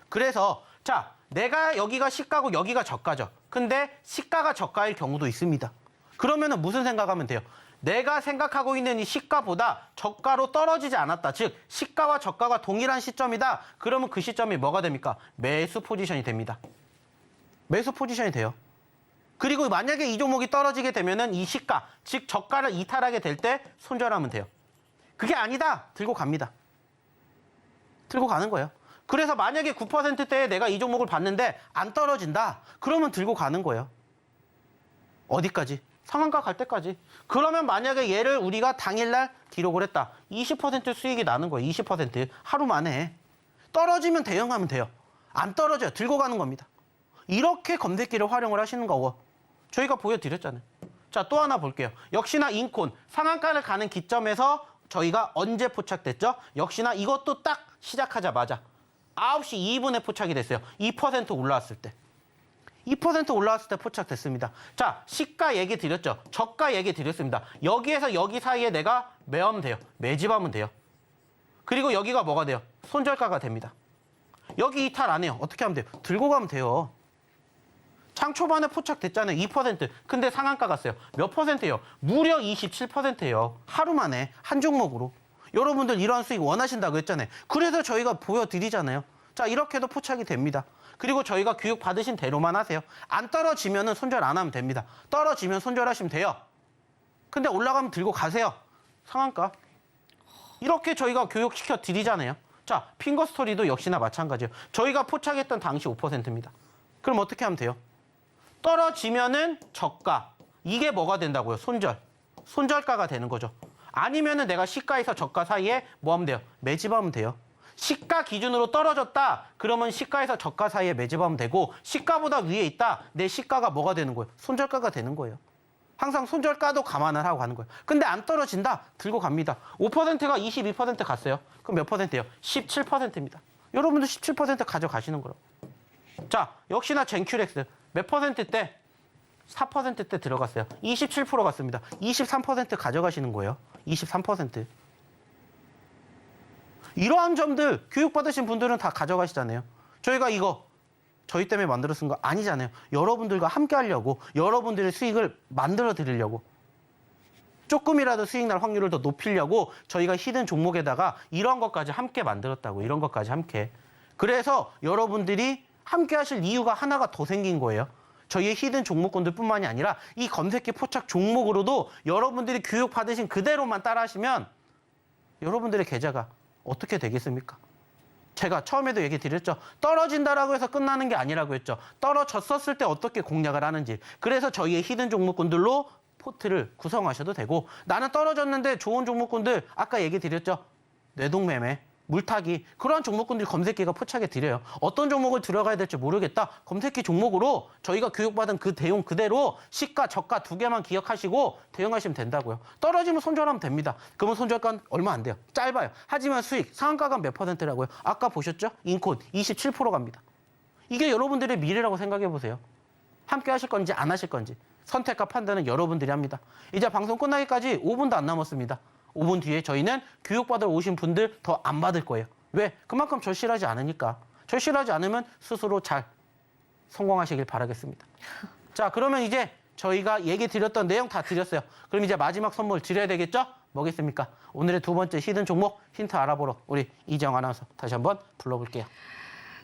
그래서 자, 내가 여기가 시가고 여기가 저가죠. 근데 시가가 저가일 경우도 있습니다. 그러면은 무슨 생각하면 돼요? 내가 생각하고 있는 이 시가보다 저가로 떨어지지 않았다. 즉 시가와 저가가 동일한 시점이다. 그러면 그 시점이 뭐가 됩니까? 매수 포지션이 됩니다. 매수 포지션이 돼요. 그리고 만약에 이 종목이 떨어지게 되면은 이 시가, 즉 저가를 이탈하게 될 때 손절하면 돼요. 그게 아니다. 들고 갑니다. 들고 가는 거예요. 그래서 만약에 9%대에 내가 이 종목을 봤는데 안 떨어진다. 그러면 들고 가는 거예요. 어디까지? 상한가 갈 때까지. 그러면 만약에 얘를 우리가 당일날 기록을 했다. 20% 수익이 나는 거예요. 20% 하루 만에. 떨어지면 대응하면 돼요. 안 떨어져요. 들고 가는 겁니다. 이렇게 검색기를 활용을 하시는 거고 저희가 보여드렸잖아요. 자, 또 하나 볼게요. 역시나 인콘 상한가를 가는 기점에서 저희가 언제 포착됐죠? 역시나 이것도 딱 시작하자마자 9시 2분에 포착이 됐어요. 2% 올라왔을 때. 2% 올라왔을 때 포착됐습니다. 자, 시가 얘기 드렸죠. 저가 얘기 드렸습니다. 여기에서 여기 사이에 내가 매하면 돼요. 매집하면 돼요. 그리고 여기가 뭐가 돼요? 손절가가 됩니다. 여기 이탈 안 해요. 어떻게 하면 돼요? 들고 가면 돼요. 장 초반에 포착됐잖아요. 2%. 근데 상한가 갔어요. 몇 %예요? 무려 27%예요. 하루 만에 한 종목으로. 여러분들 이러한 수익 원하신다고 했잖아요. 그래서 저희가 보여드리잖아요. 자, 이렇게도 포착이 됩니다. 그리고 저희가 교육 받으신 대로만 하세요. 안 떨어지면은 손절 안 하면 됩니다. 떨어지면 손절하시면 돼요. 근데 올라가면 들고 가세요. 상한가. 이렇게 저희가 교육시켜 드리잖아요. 자, 핑거 스토리도 역시나 마찬가지예요. 저희가 포착했던 당시 5%입니다. 그럼 어떻게 하면 돼요? 떨어지면은 저가. 이게 뭐가 된다고요? 손절. 손절가가 되는 거죠. 아니면은 내가 시가에서 저가 사이에 뭐 하면 돼요? 매집하면 돼요. 시가 기준으로 떨어졌다. 그러면 시가에서 저가 사이에 매집하면 되고 시가보다 위에 있다. 내 시가가 뭐가 되는 거예요? 손절가가 되는 거예요. 항상 손절가도 감안을 하고 가는 거예요. 근데 안 떨어진다? 들고 갑니다. 5%가 22% 갔어요. 그럼 몇 %예요? 17%입니다. 여러분도 17% 가져가시는 거로. 자, 역시나 젠큐렉스 몇 %대? 4%대 들어갔어요. 27% 갔습니다. 23% 가져가시는 거예요. 23%. 이러한 점들 교육받으신 분들은 다 가져가시잖아요. 저희가 이거 저희 때문에 만들어 쓴 거 아니잖아요. 여러분들과 함께 하려고, 여러분들의 수익을 만들어 드리려고. 조금이라도 수익 날 확률을 더 높이려고 저희가 히든 종목에다가 이런 것까지 함께 만들었다고. 이런 것까지 함께. 그래서 여러분들이 함께 하실 이유가 하나가 더 생긴 거예요. 저희의 히든 종목군들뿐만이 아니라 이 검색기 포착 종목으로도 여러분들이 교육받으신 그대로만 따라하시면 여러분들의 계좌가 어떻게 되겠습니까? 제가 처음에도 얘기 드렸죠. 떨어진다라고 해서 끝나는 게 아니라고 했죠. 떨어졌었을 때 어떻게 공략을 하는지. 그래서 저희의 히든 종목군들로 포트를 구성하셔도 되고 나는 떨어졌는데 좋은 종목군들 아까 얘기 드렸죠. 뇌동매매, 물타기 그러한 종목군들 검색기가 포착해 드려요. 어떤 종목을 들어가야 될지 모르겠다. 검색기 종목으로 저희가 교육받은 그 대용 그대로 시가, 저가 두 개만 기억하시고 대응하시면 된다고요. 떨어지면 손절하면 됩니다. 그러면 손절가는 얼마 안 돼요. 짧아요. 하지만 수익, 상한가가 몇 %라고요? 아까 보셨죠? 인콘 27% 갑니다. 이게 여러분들의 미래라고 생각해 보세요. 함께 하실 건지 안 하실 건지 선택과 판단은 여러분들이 합니다. 이제 방송 끝나기까지 5분도 안 남았습니다. 5분 뒤에 저희는 교육받으러 오신 분들 더 안 받을 거예요. 왜? 그만큼 절실하지 않으니까. 절실하지 않으면 스스로 잘 성공하시길 바라겠습니다. 자, 그러면 이제 저희가 얘기 드렸던 내용 다 드렸어요. 그럼 이제 마지막 선물 드려야 되겠죠? 뭐겠습니까? 오늘의 두 번째 히든 종목 힌트 알아보러 우리 이정 아나운서 다시 한번 불러볼게요.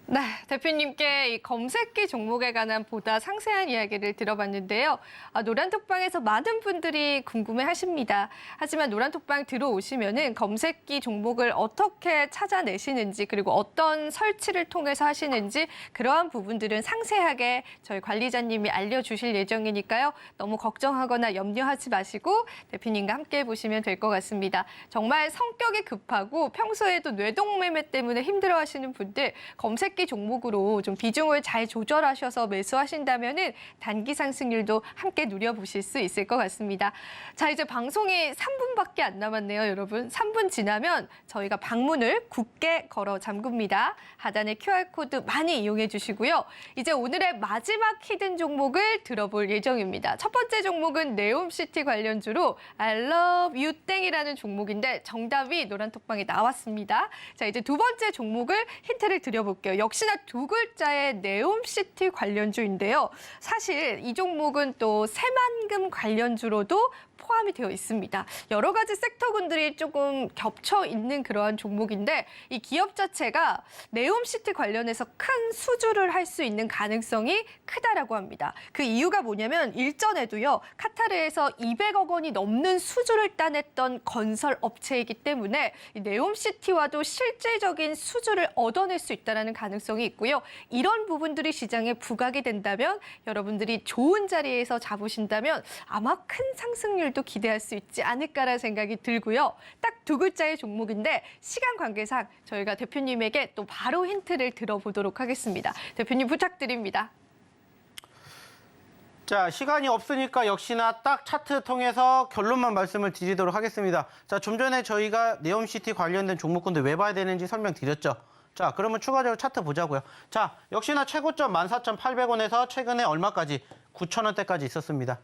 네, 대표님께 이 검색기 종목에 관한 보다 상세한 이야기를 들어봤는데요. 노란톡방에서 많은 분들이 궁금해하십니다. 하지만 노란톡방 들어오시면은 검색기 종목을 어떻게 찾아내시는지 그리고 어떤 설치를 통해서 하시는지 그러한 부분들은 상세하게 저희 관리자님이 알려주실 예정이니까요. 너무 걱정하거나 염려하지 마시고 대표님과 함께 해보시면 될 것 같습니다. 정말 성격이 급하고 평소에도 뇌동매매 때문에 힘들어하시는 분들 검색 기 종목으로 좀 비중을 잘 조절하셔서 매수하신다면은 단기 상승률도 함께 누려보실 수 있을 것 같습니다. 자, 이제 방송이 3분밖에 안 남았네요, 여러분. 3분 지나면 저희가 방문을 굳게 걸어 잠굽니다. 하단의 QR코드 많이 이용해 주시고요. 이제 오늘의 마지막 히든 종목을 들어볼 예정입니다. 첫 번째 종목은 네옴시티 관련주로 I love you 땡이라는 종목인데 정답이 노란톡방에 나왔습니다. 자, 이제 두 번째 종목을 힌트를 드려볼게요. 역시나 두 글자의 네옴시티 관련주인데요. 사실 이 종목은 또 새만금 관련주로도 포함이 되어 있습니다. 여러 가지 섹터군들이 조금 겹쳐 있는 그러한 종목인데 이 기업 자체가 네옴시티 관련해서 큰 수주를 할 수 있는 가능성이 크다라고 합니다. 그 이유가 뭐냐면 일전에도요. 카타르에서 200억 원이 넘는 수주를 따냈던 건설 업체이기 때문에 이 네옴시티와도 실질적인 수주를 얻어낼 수 있다는 가능성이 있고요. 이런 부분들이 시장에 부각이 된다면 여러분들이 좋은 자리에서 잡으신다면 아마 큰 상승률 도 기대할 수 있지 않을까라는 생각이 들고요. 딱 두 글자의 종목인데 시간 관계상 저희가 대표님에게 또 바로 힌트를 들어보도록 하겠습니다. 대표님 부탁드립니다. 자, 시간이 없으니까 역시나 딱 차트 통해서 결론만 말씀을 드리도록 하겠습니다. 자, 좀 전에 저희가 네옴시티 관련된 종목군들 왜 봐야 되는지 설명드렸죠. 자, 그러면 추가적으로 차트 보자고요. 자, 역시나 최고점 14,800원에서 최근에 얼마까지? 9,000원대까지 있었습니다.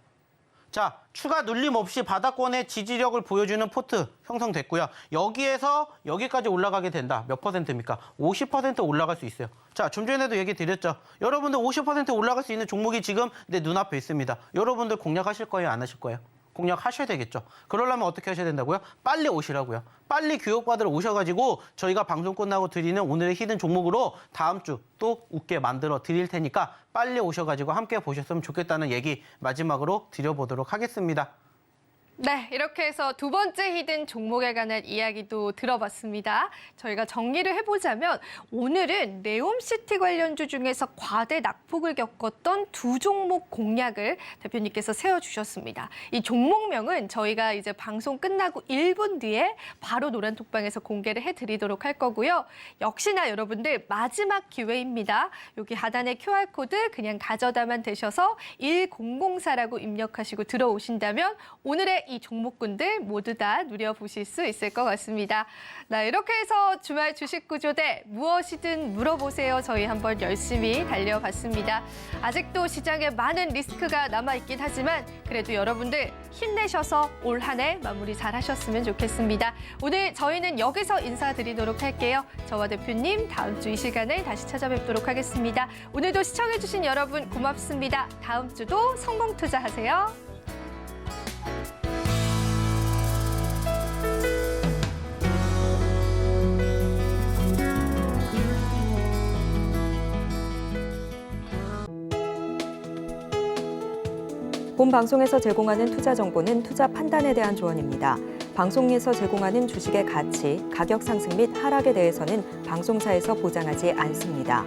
자, 추가 눌림 없이 바닥권의 지지력을 보여주는 포트 형성됐고요. 여기에서 여기까지 올라가게 된다. 몇 %입니까? 50% 올라갈 수 있어요. 자, 좀 전에도 얘기 드렸죠. 여러분들 50% 올라갈 수 있는 종목이 지금 내 눈앞에 있습니다. 여러분들 공략하실 거예요? 안 하실 거예요? 공략하셔야 되겠죠. 그러려면 어떻게 하셔야 된다고요? 빨리 오시라고요. 빨리 교육받으러 오셔가지고 저희가 방송 끝나고 드리는 오늘의 히든 종목으로 다음 주 또 웃게 만들어 드릴 테니까 빨리 오셔가지고 함께 보셨으면 좋겠다는 얘기 마지막으로 드려보도록 하겠습니다. 네, 이렇게 해서 두 번째 히든 종목에 관한 이야기도 들어봤습니다. 저희가 정리를 해보자면 오늘은 네옴시티 관련주 중에서 과대 낙폭을 겪었던 두 종목 공략을 대표님께서 세워주셨습니다. 이 종목명은 저희가 이제 방송 끝나고 1분 뒤에 바로 노란톡방에서 공개를 해드리도록 할 거고요. 역시나 여러분들 마지막 기회입니다. 여기 하단에 QR코드 그냥 가져다만 되셔서 1004라고 입력하시고 들어오신다면 오늘의 이 종목군들 모두 다 누려보실 수 있을 것 같습니다. 네, 이렇게 해서 주말 주식구조대 무엇이든 물어보세요. 저희 한번 열심히 달려봤습니다. 아직도 시장에 많은 리스크가 남아있긴 하지만 그래도 여러분들 힘내셔서 올 한 해 마무리 잘 하셨으면 좋겠습니다. 오늘 저희는 여기서 인사드리도록 할게요. 저와 대표님 다음 주 이 시간에 다시 찾아뵙도록 하겠습니다. 오늘도 시청해주신 여러분 고맙습니다. 다음 주도 성공 투자하세요. 본 방송에서 제공하는 투자 정보는 투자 판단에 대한 조언입니다. 방송에서 제공하는 주식의 가치, 가격 상승 및 하락에 대해서는 방송사에서 보장하지 않습니다.